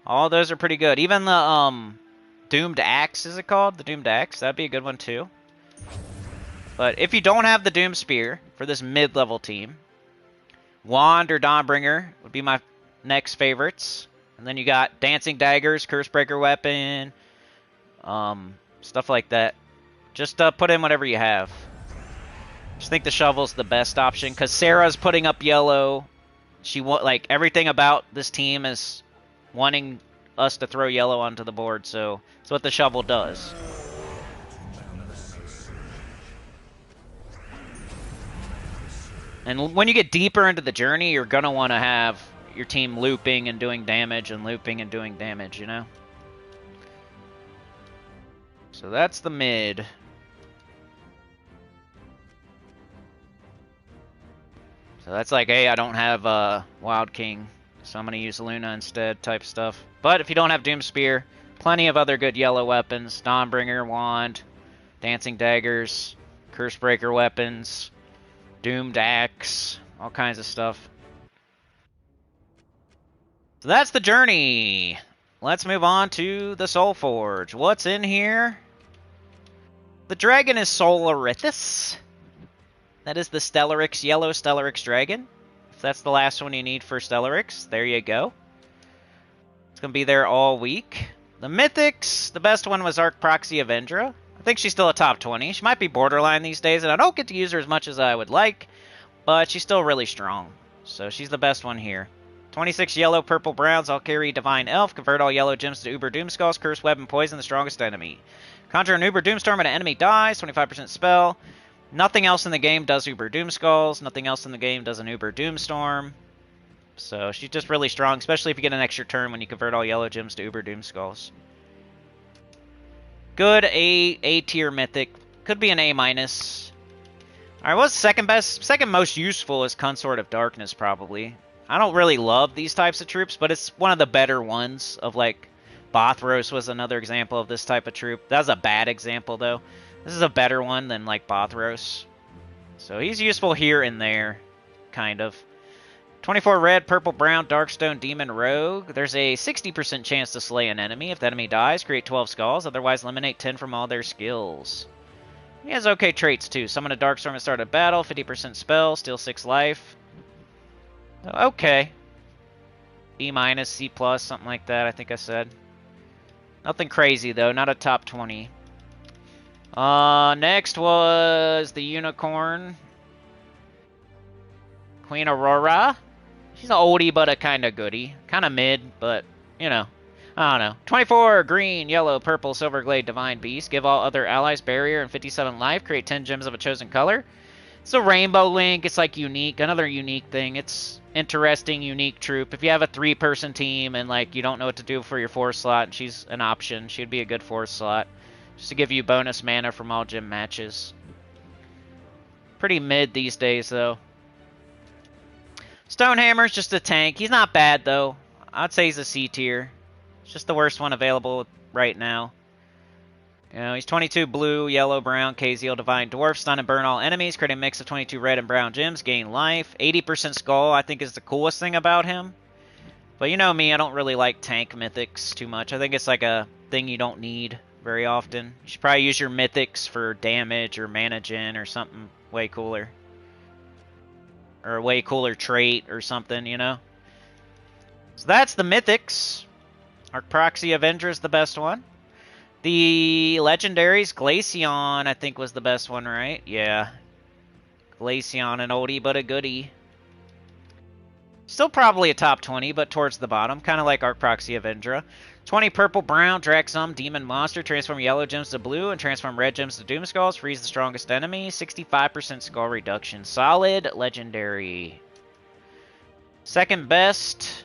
All those are pretty good. Even the Doomed Axe, is it called? The Doomed Axe, that'd be a good one too. But if you don't have the Doom Spear for this mid-level team, Wand or Dawnbringer would be my next favorites. And then you got Dancing Daggers, Cursebreaker weapon, stuff like that. Just put in whatever you have. Just think the shovel's the best option because Sarah's putting up yellow. She like everything about this team is wanting us to throw yellow onto the board, so it's what the shovel does. And when you get deeper into the journey, you're gonna want to have your team looping and doing damage and looping and doing damage, you know? So that's the mid. So that's like, hey, I don't have Wild King, so I'm going to use Luna instead type stuff. But if you don't have Doom Spear, plenty of other good yellow weapons. Dawnbringer, Wand, Dancing Daggers, Cursebreaker weapons, Doomed Axe, all kinds of stuff. So that's the journey. Let's move on to the Soulforge. What's in here? The dragon is Solarithus. That is the Stellarix, yellow Stellarix dragon. If that's the last one you need for Stellarix, there you go. It's going to be there all week. The Mythics, the best one was Arc Proxy Avendra. I think she's still a top 20. She might be borderline these days, and I don't get to use her as much as I would like, but she's still really strong. So she's the best one here. 26 yellow, purple, browns, all carry Divine Elf. Convert all yellow gems to Uber Doomskulls. Curse, Weapon, Poison, the strongest enemy. Conjure an Uber Doomstorm when an enemy dies. 25% spell. Nothing else in the game does Uber Doomskulls. Nothing else in the game does an Uber Doomstorm. So she's just really strong, especially if you get an extra turn when you convert all yellow gems to Uber Doomskulls. Good A tier mythic. Could be an A minus. Alright, what's second best? Second most useful is Consort of Darkness, probably. I don't really love these types of troops, but it's one of the better ones of like Bothros was another example of this type of troop. That was a bad example though. This is a better one than like Bothros. So he's useful here and there, kind of. 24 red, purple, brown, Darkstone, Demon, Rogue. There's a 60% chance to slay an enemy. If the enemy dies, create 12 skulls. Otherwise, eliminate 10 from all their skills. He has okay traits too. Summon a Darkstorm at start of battle, 50% spell, steal 6 life. Okay. B minus, C plus, something like that, I think I said. Nothing crazy though, not a top 20. Next was the Unicorn. Queen Aurora. She's an oldie, but a kind of goodie. Kind of mid, but, you know. I don't know. 24 green, yellow, purple, silver glade, divine beast. Give all other allies barrier and 57 life. Create 10 gems of a chosen color. It's a rainbow link. It's like unique. Another unique thing. It's interesting, unique troop. If you have a 3-person team and like you don't know what to do for your 4th slot, and she's an option. She'd be a good 4th slot. Just to give you bonus mana from all gym matches. Pretty mid these days, though. Stonehammer's just a tank. He's not bad, though. I'd say he's a C tier. It's just the worst one available right now. You know, he's 22 blue, yellow, brown, Kaziel, Divine Dwarf, stun and burn all enemies, create a mix of 22 red and brown gems, gain life. 80% skull, I think, is the coolest thing about him. But you know me, I don't really like tank mythics too much. I think it's like a thing you don't need very often. You should probably use your mythics for damage or mana gen or something way cooler. Or a way cooler trait or something, you know? So that's the mythics. Arc Proxy Avenger is the best one. The legendaries, Glaceon, I think, was the best one, right? Yeah. Glaceon, an oldie but a goodie. Still probably a top 20, but towards the bottom. Kind of like Arc Proxy Avendra. 20 purple, brown, Draxum, Demon Monster. Transform yellow gems to blue and transform red gems to Doom Skulls. Freeze the strongest enemy. 65% skull reduction. Solid, legendary. Second best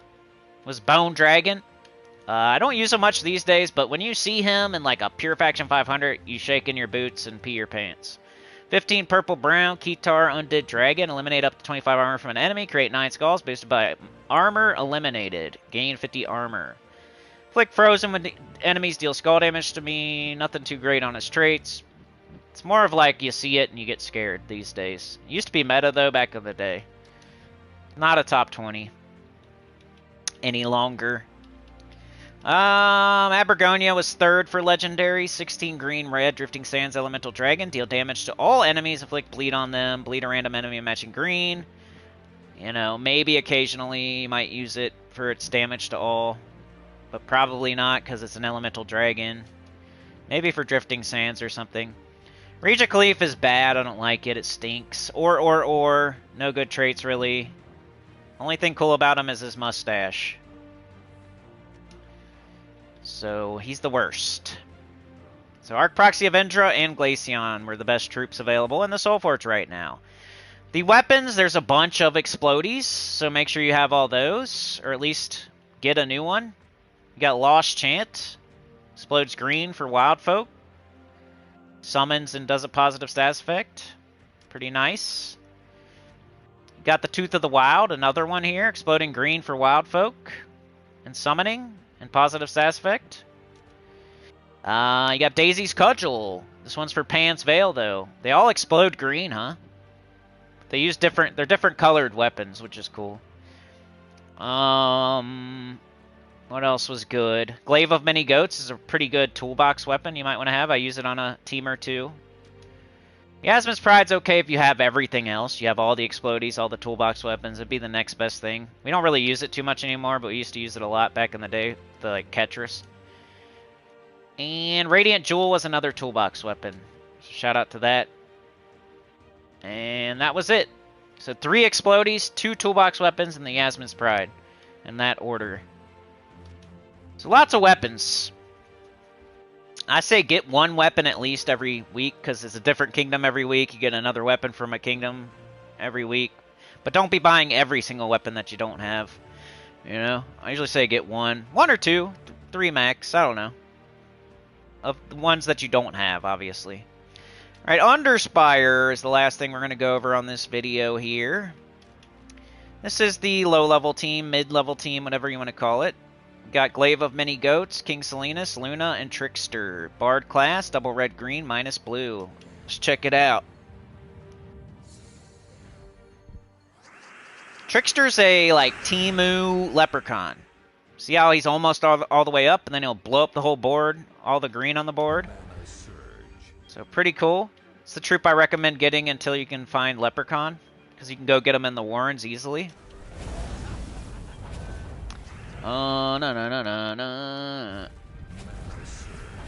was Bone Dragon. I don't use him much these days, but when you see him in like a Pure Faction 500, you shake in your boots and pee your pants. 15 purple brown, Kitar Undead Dragon. Eliminate up to 25 armor from an enemy. Create 9 skulls. Boosted by armor eliminated. Gain 50 armor. Flick frozen when enemies deal skull damage to me. Nothing too great on his traits. It's more of like you see it and you get scared these days. It used to be meta though back in the day. Not a top 20 any longer. Abergonia was third for legendary. 16 green, red, Drifting Sands, Elemental Dragon. Deal damage to all enemies. Inflict bleed on them. Bleed a random enemy matching green. You know, maybe occasionally you might use it for its damage to all. But probably not because it's an Elemental Dragon. Maybe for Drifting Sands or something. Regent Cleave is bad. I don't like it. It stinks. Or. No good traits, really. Only thing cool about him is his mustache. So, he's the worst. So, Arc Proxy Avendra and Glaceon were the best troops available in the soulforge right now. The weapons, there's a bunch of Explodies, so make sure you have all those, or at least get a new one. You got Lost Chant. Explodes green for Wild Folk. Summons and does a positive status effect. Pretty nice. You got the Tooth of the Wild, another one here. Exploding green for Wild Folk. And summoning. And positive status effect. You got Daisy's Cudgel. This one's for Pan's Veil, though. They all explode green, huh? They use different... They're different colored weapons, which is cool. What else was good? Glaive of Many Goats is a pretty good toolbox weapon you might want to have. I use it on a team or two. Yasmin's Pride's okay if you have everything else. You have all the Explodies, all the toolbox weapons. It'd be the next best thing. We don't really use it too much anymore, but we used to use it a lot back in the day. The like Ketris. And Radiant Jewel was another toolbox weapon. So shout out to that. And that was it. So 3 Explodies, 2 toolbox weapons, and the Yasmin's Pride. In that order. So lots of weapons. I say get one weapon at least every week, because it's a different kingdom every week. You get another weapon from a kingdom every week. But don't be buying every single weapon that you don't have. You know? I usually say get one. 1 or 2. 3 max. I don't know. Of the ones that you don't have, obviously. Alright, Underspire is the last thing we're going to go over on this video here. This is the low-level team, mid-level team, whatever you want to call it. Got Glaive of Many Goats, King Salinas, Luna, and Trickster. Bard class, double red, green, minus blue. Let's check it out. Trickster's a, like, Temu Leprechaun. See how he's almost all the way up, and then he'll blow up the whole board, all the green on the board? So pretty cool. It's the troop I recommend getting until you can find Leprechaun, because you can go get them in the Warrens easily. Oh, no.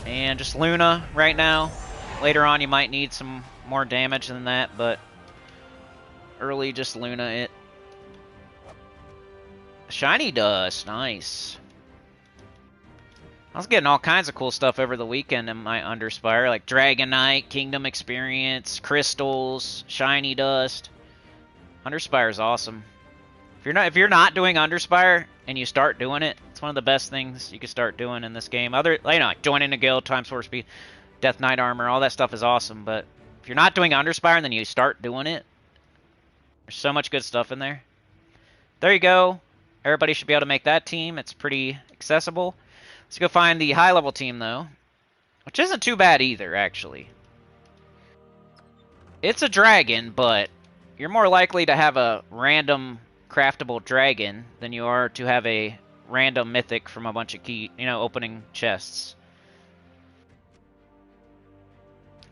And just Luna right now. Later on, you might need some more damage than that, but early, just Luna it. Shiny Dust, nice. I was getting all kinds of cool stuff over the weekend in my Underspire, like Dragonite, Kingdom Experience, Crystals, Shiny Dust. Underspire is awesome. If you're not doing Underspire and you start doing it, it's one of the best things you can start doing in this game. Like joining a guild, times 4 speed, Death Knight armor, all that stuff is awesome. But if you're not doing Underspire and then you start doing it, there's so much good stuff in there. There you go. Everybody should be able to make that team. It's pretty accessible. Let's go find the high-level team, though, which isn't too bad either, actually. It's a dragon, but you're more likely to have a random craftable dragon than you are to have a random mythic from a bunch of opening chests.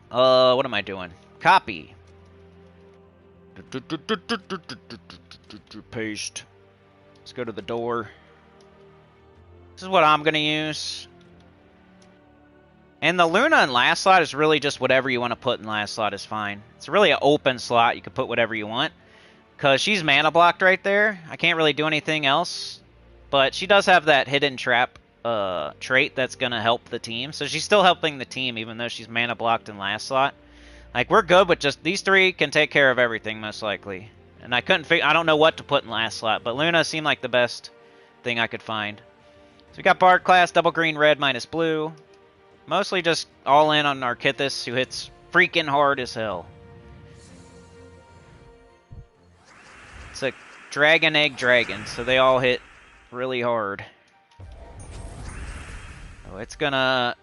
What am I doing? Copy. Paste. Let's go to the door. This is what I'm going to use. And the Luna in last slot is really just whatever you want to put in last slot is fine. It's really an open slot. You can put whatever you want. Because she's mana blocked right there. I can't really do anything else. But she does have that hidden trap trait that's going to help the team. So she's still helping the team even though she's mana blocked in last slot. Like, we're good with just... These three can take care of everything, most likely. And I couldn't figure... I don't know what to put in last slot. But Luna seemed like the best thing I could find. So we got Bard class, double green, red, minus blue. Mostly just all in on Archithus, who hits freaking hard as hell. It's a dragon egg dragon, so they all hit really hard. Oh, it's gonna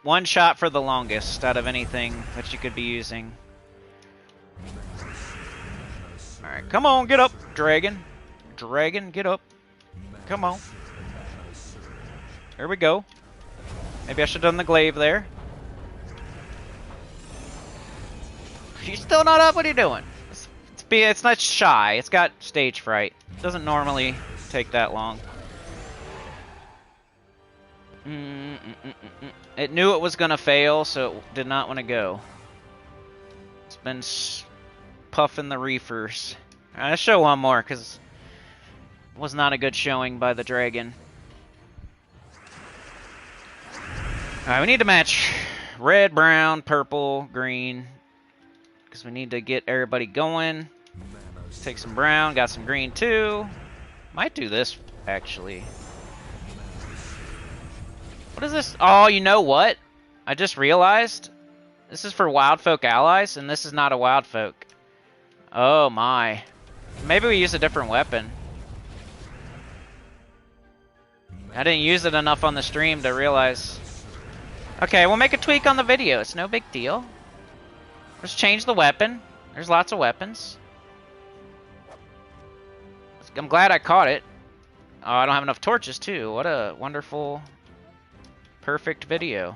one shot for the longest out of anything that you could be using. Alright, come on, get up, dragon. Dragon, get up. Come on. There we go. Maybe I should have done the glaive there. You're still not up? What are you doing? It's not shy. It's got stage fright. It doesn't normally take that long. It knew it was going to fail, so it did not want to go. It's been puffing the reefers. Alright, let's show one more, because it was not a good showing by the dragon. Alright, we need to match red, brown, purple, green. Because we need to get everybody going. Let's take some brown, got some green too. Might do this, actually. What is this? Oh, you know what? I just realized. This is for wild folk allies, and this is not a wild folk. Oh my. Maybe we use a different weapon. I didn't use it enough on the stream to realize. Okay, we'll make a tweak on the video. It's no big deal. Just change the weapon. There's lots of weapons. I'm glad I caught it. Oh, I don't have enough torches, too. What a wonderful, perfect video.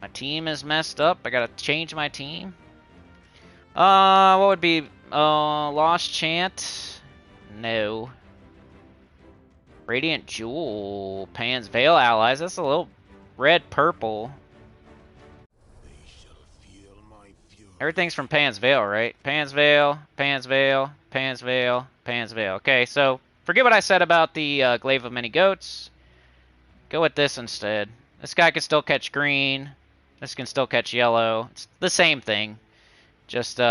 My team is messed up. I gotta change my team. What would be... Lost Chant? No. Radiant Jewel, Pan's Veil allies. That's a little red-purple. Everything's from Pan's Veil, right? Pan's Veil, Pan's Veil, Pan's Veil, Pan's Veil. Okay, so forget what I said about the Glaive of Many Goats. Go with this instead. This guy can still catch green. This can still catch yellow. It's the same thing. Just, you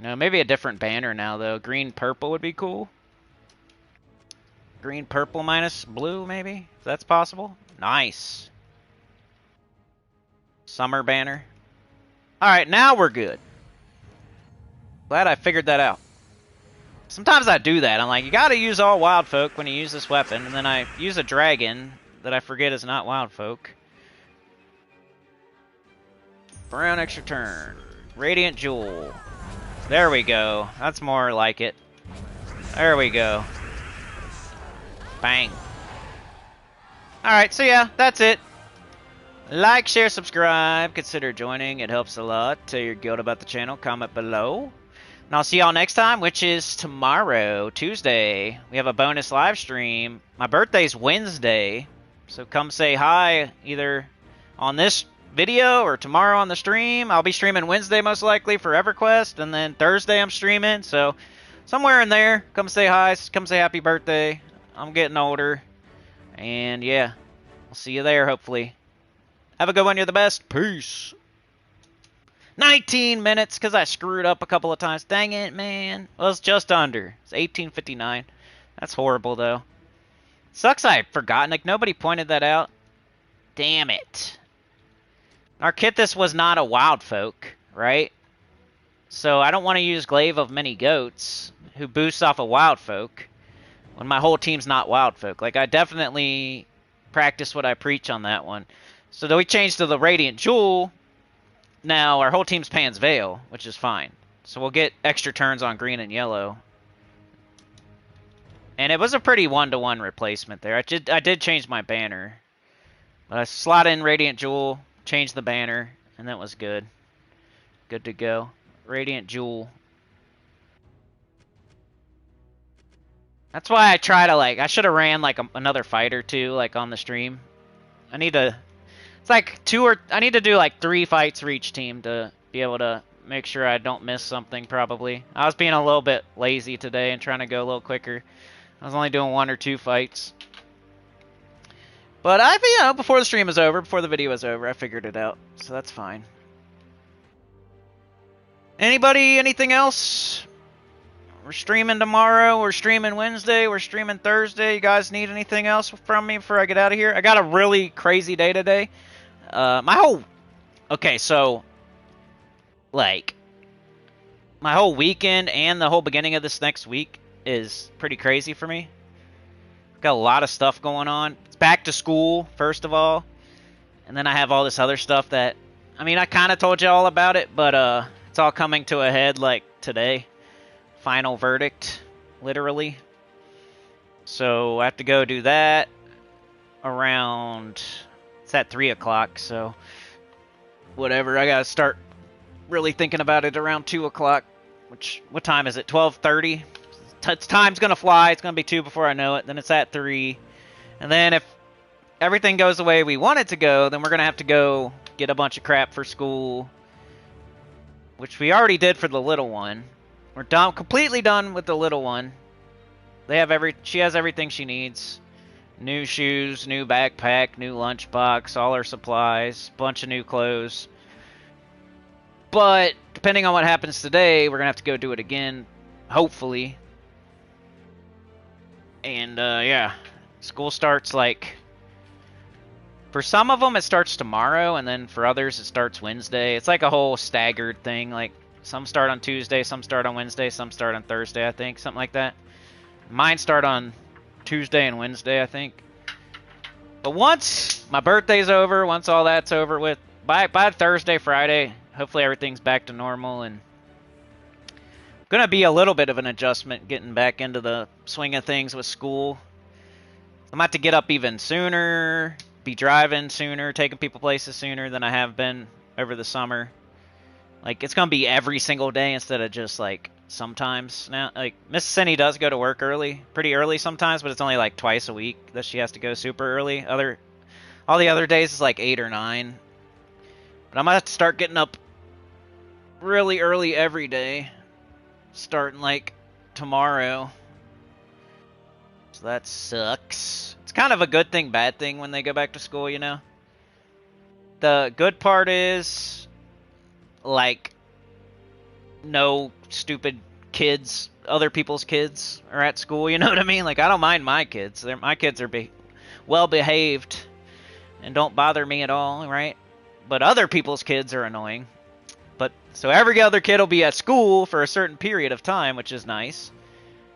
know, maybe a different banner now, though. Green-purple would be cool. Green, purple minus blue, maybe? If that's possible. Nice. Summer banner. Alright, now we're good. Glad I figured that out. Sometimes I do that. I'm like, you gotta use all wild folk when you use this weapon. And then I use a dragon that I forget is not wild folk. Brown extra turn. Radiant Jewel. There we go. That's more like it. There we go. Bang. Alright, so yeah, that's it. Like, share, subscribe, consider joining. It helps a lot. Tell your guild about the channel. Comment below. And I'll see y'all next time, which is tomorrow, Tuesday. We have a bonus live stream. My birthday's Wednesday. So come say hi either on this video or tomorrow on the stream. I'll be streaming Wednesday most likely for EverQuest. And then Thursday I'm streaming. So somewhere in there, come say hi. Come say happy birthday. I'm getting older. And yeah, I'll see you there hopefully. Have a good one. You're the best. Peace. 19 minutes because I screwed up a couple of times. Dang it, man. Well, it's just under. It's 18:59. That's horrible, though. Sucks I've forgotten. Like, nobody pointed that out. Damn it. Archithus was not a wild folk, right? So I don't want to use Glaive of Many Goats, who boosts off a wild folk, when my whole team's not wild folk. Like, I definitely practice what I preach on that one. So then we changed to the Radiant Jewel. Now our whole team's Pan's Veil, which is fine. So we'll get extra turns on green and yellow. And it was a pretty one-to-one replacement there. I did change my banner. But I slot in Radiant Jewel, changed the banner, and that was good. Good to go. Radiant Jewel. That's why I try to, like, I should have ran, like, another fight or two, like, on the stream. I need to, it's like I need to do, like, 3 fights for each team to be able to make sure I don't miss something, probably. I was being a little bit lazy today and trying to go a little quicker. I was only doing 1 or 2 fights. But before the stream is over, before the video is over, I figured it out. So that's fine. Anybody, anything else? We're streaming tomorrow, we're streaming Wednesday, we're streaming Thursday. You guys need anything else from me before I get out of here? I got a really crazy day today. Okay, so, like, my whole weekend and the whole beginning of this next week is pretty crazy for me. Got a lot of stuff going on. It's back to school, first of all. And then I have all this other stuff that, I mean, I kind of told you all about it, but it's all coming to a head, like, today. Final verdict, literally. So I have to go do that around, it's at 3 o'clock, so whatever. I gotta start really thinking about it around 2 o'clock. What time is it? 12:30? Time's gonna fly. It's gonna be 2 before I know it. Then it's at 3. And then if everything goes the way we want it to go, then we're gonna have to go get a bunch of crap for school, which we already did for the little one. We're done, completely done with the little one. She has everything she needs. New shoes, new backpack, new lunchbox, all her supplies, bunch of new clothes. But depending on what happens today, we're gonna have to go do it again, hopefully. And yeah, school starts like, for some of them it starts tomorrow, and then for others it starts Wednesday. It's like a whole staggered thing, like some start on Tuesday, some start on Wednesday, some start on Thursday, I think, something like that. Mine start on Tuesday and Wednesday, I think. But once my birthday's over, once all that's over with, by Thursday, Friday, hopefully everything's back to normal, and gonna be a little bit of an adjustment getting back into the swing of things with school. I'm about to get up even sooner, be driving sooner, taking people places sooner than I have been over the summer. Like, it's gonna be every single day instead of just, like, sometimes now. Like, Miss Cindy does go to work pretty early sometimes, but it's only, like, twice a week that she has to go super early. All the other days is, like, 8 or 9. But I'm gonna have to start getting up really early every day, starting, like, tomorrow. So that sucks. It's kind of a good thing, bad thing when they go back to school, you know? The good part is, like, no stupid kids, other people's kids are at school, you know what I mean? Like, I don't mind my kids. My kids are well behaved and don't bother me at all, right? But other people's kids are annoying. But so every other kid will be at school for a certain period of time, which is nice.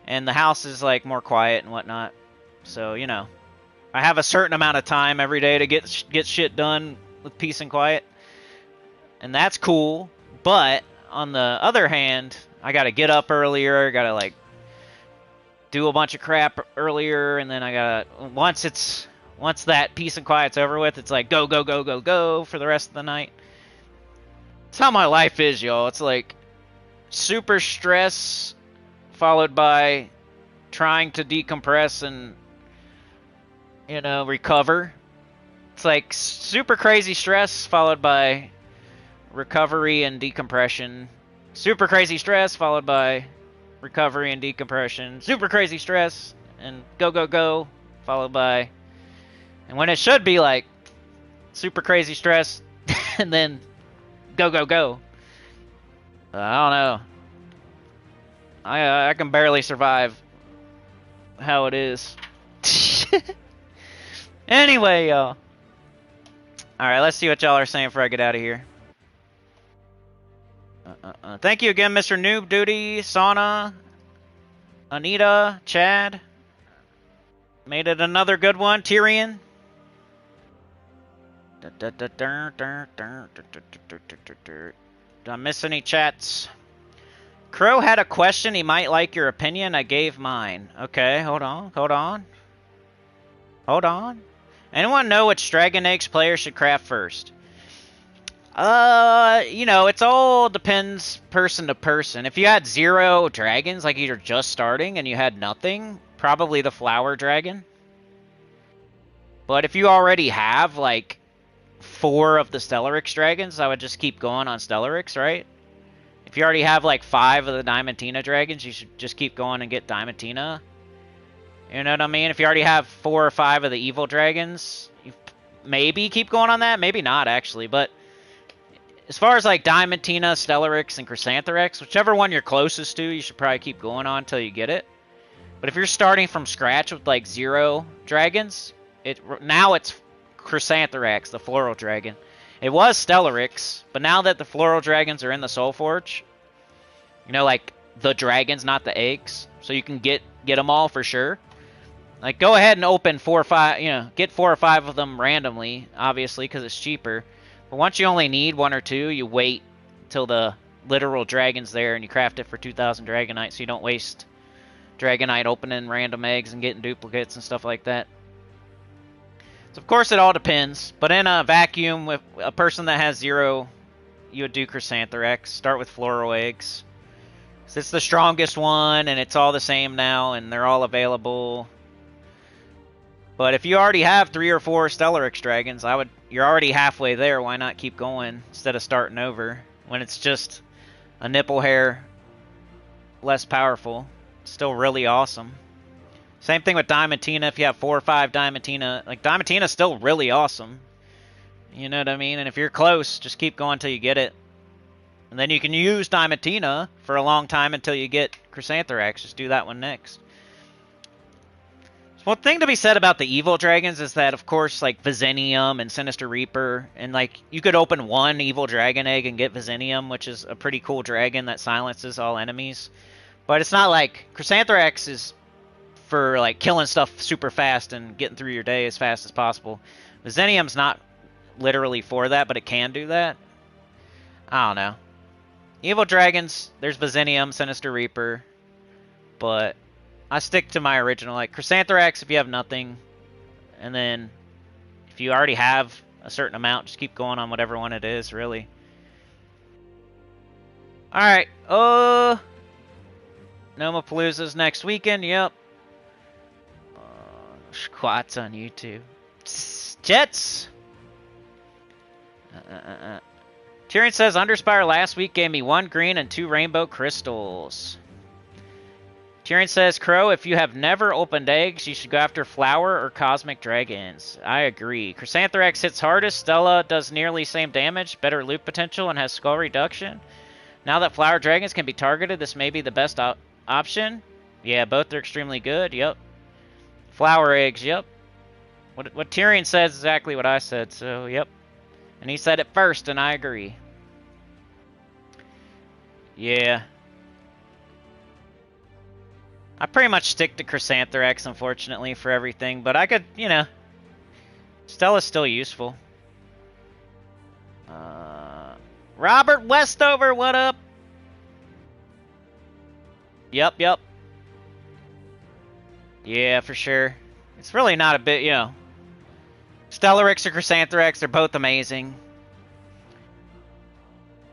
And the house is, like, more quiet and whatnot. So, you know, I have a certain amount of time every day to get shit done with peace and quiet. And that's cool, but on the other hand, I gotta get up earlier, I gotta, like, do a bunch of crap earlier, and then I gotta, once that peace and quiet's over with, it's like, go, go, go, go, go for the rest of the night. It's how my life is, y'all. It's like super stress followed by trying to decompress and, you know, recover. It's like super crazy stress followed by recovery and decompression. Super crazy stress followed by recovery and decompression. Super crazy stress and go, go, go followed by, and when it should be like super crazy stress and then go, go, go. I don't know. I can barely survive how it is. Anyway, y'all. Alright, let's see what y'all are saying before I get out of here. Thank you again, Mr. Noob Duty, Sauna, Anita, Chad. Made it another good one. Tyrion. Did I miss any chats? Crow had a question. He might like your opinion. I gave mine. Okay, hold on. Anyone know which Dragon Eggs player should craft first? You know, it's all depends person to person. If you had 0 dragons, like you're just starting and you had nothing, Probably the flower dragon. But if you already have, like, 4 of the Stellarix dragons, I would just keep going on Stellarix, right? If you already have, like, 5 of the Diamantina dragons, you should just keep going and get Diamantina. You know what I mean? If you already have 4 or 5 of the evil dragons, you maybe keep going on that. Maybe not, actually. But as far as, like, Diamantina, Stellarix, and Chrysantherax, whichever one you're closest to, you should probably keep going on until you get it. But if you're starting from scratch with, like, 0 dragons, now it's Chrysantherax, the floral dragon. It was Stellarix, but now that the floral dragons are in the soulforge, you know, like, the dragons, not the eggs, so you can get them all for sure. Like, go ahead and open 4 or 5, you know, get 4 or 5 of them randomly, obviously, because it's cheaper. But once you only need 1 or 2, you wait till the literal dragon's there, and you craft it for 2,000 Dragonite, so you don't waste Dragonite opening random eggs and getting duplicates and stuff like that. So, of course, it all depends. But in a vacuum, with a person that has 0, you would do Chrysantherax. Start with floral eggs. So it's the strongest one, and it's all the same now, and they're all available. But if you already have 3 or 4 Stellarix dragons, you're already halfway there. Why not keep going instead of starting over when it's just a nipple hair less powerful? It's still really awesome. Same thing with Diamantina. If you have 4 or 5 Diamantina, like, Diamantina's still really awesome. You know what I mean? And if you're close, just keep going until you get it. And then you can use Diamantina for a long time until you get Chrysantherax. Just do that one next. One thing to be said about the evil dragons is that, of course, like, Visenium and Sinister Reaper, and, like, you could open 1 evil dragon egg and get Visenium, which is a pretty cool dragon that silences all enemies. But it's not like Chrysantherax is for, like, killing stuff super fast and getting through your day as fast as possible. Visenium's not literally for that, but it can do that. I don't know. Evil dragons, there's Visenium, Sinister Reaper, but I stick to my original. Like, Chrysantherax if you have nothing, and then if you already have a certain amount, just keep going on whatever one it is, really. Alright, Nomapalooza's next weekend, yep. Squats on YouTube. Jets! Tyrion says, Underspire last week gave me 1 green and 2 rainbow crystals. Tyrion says, Crow, if you have never opened eggs, you should go after flower or cosmic dragons. I agree. Chrysantherax hits hardest. Stella does nearly same damage, better loot potential, and has skull reduction. Now that flower dragons can be targeted, this may be the best option. Yeah, both are extremely good. Yep. Flower eggs, yep. What Tyrion says is exactly what I said, so yep. And he said it first, and I agree. Yeah. I pretty much stick to Chrysantherax, unfortunately, for everything. But I could, you know... Stella's still useful. Robert Westover, what up? Yep. Yeah, for sure. It's really not a bit, you know... Stellarix or Chrysantherax, they're both amazing.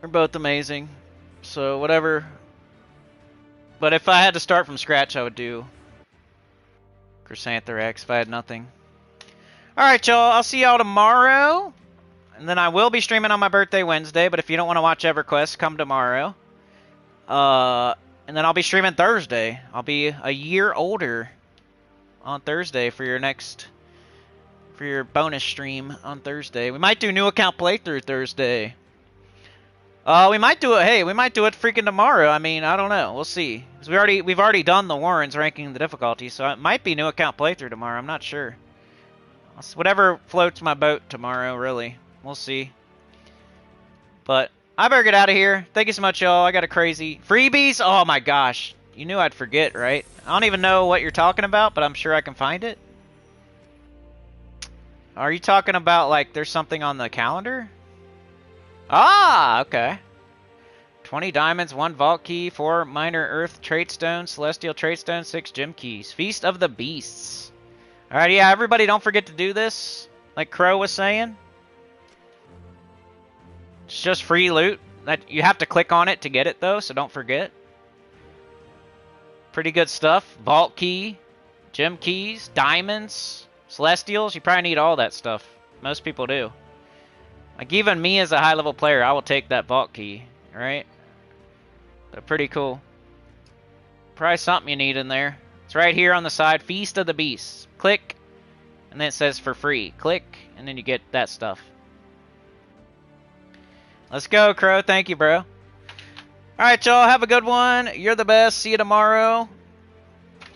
They're both amazing. So, whatever... But if I had to start from scratch, I would do Chrysantherax if I had nothing. Alright, y'all. I'll see y'all tomorrow. And then I will be streaming on my birthday Wednesday. But if you don't want to watch EverQuest, come tomorrow. And then I'll be streaming Thursday. I'll be a year older on Thursday for your bonus stream on Thursday. We might do new account playthrough Thursday. We might do it. Hey, we might do it freaking tomorrow. I mean, I don't know. We'll see. 'Cause we've already done the Warrens ranking the difficulty, so it might be new account playthrough tomorrow. I'm not sure. Whatever floats my boat tomorrow, really. We'll see. But I better get out of here. Thank you so much, y'all. I got a crazy freebies. Oh my gosh, you knew I'd forget, right? I don't even know what you're talking about, but I'm sure I can find it. Are you talking about like there's something on the calendar? Ah, okay. 20 diamonds, 1 vault key, 4 minor earth trait stones, celestial trait stones, 6 gem keys. Feast of the Beasts. Alright, yeah, everybody don't forget to do this. Like Crow was saying. It's just free loot. You have to click on it to get it though, so don't forget. Pretty good stuff. Vault key. Gem keys, diamonds, celestials. You probably need all that stuff. Most people do. Like even me as a high level player, I will take that vault key, right? But pretty cool. Probably something you need in there. It's right here on the side, Feast of the Beasts. Click, and then it says for free. Click, and then you get that stuff. Let's go, Crow. Thank you, bro. Alright, y'all. Have a good one. You're the best. See you tomorrow.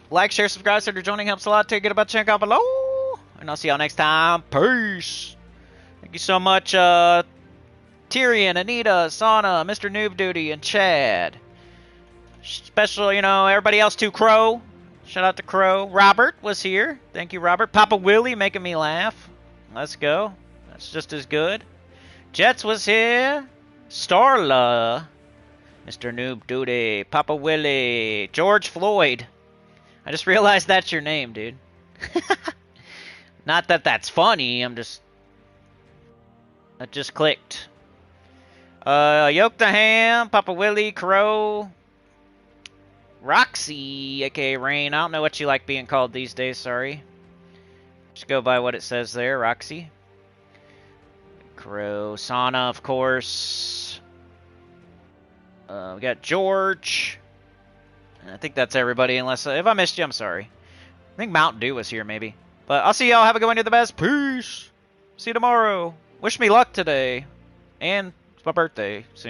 Like, share, subscribe, consider joining. Helps a lot. Take it about check out below. And I'll see y'all next time. Peace. Thank you so much, Tyrion, Anita, Sana, Mr. Noob Duty, and Chad. Special, everybody else too. Crow. Shout out to Crow. Robert was here. Thank you, Robert. Papa Willie making me laugh. Let's go. That's just as good. Jets was here. Starla. Mr. Noob Duty. Papa Willie. George Floyd. I just realized that's your name, dude. Not that that's funny. I just clicked. Yoke the Ham. Papa Willie. Crow. Roxy, aka Rain. I don't know what you like being called these days, sorry. Just go by what it says there, Roxy. Crow, Sana, of course. We got George. I think that's everybody, unless if I missed you, I'm sorry. I think Mountain Dew was here, maybe. But I'll see y'all. Have a good one. You're the best. Peace. See you tomorrow. Wish me luck today. And it's my birthday soon.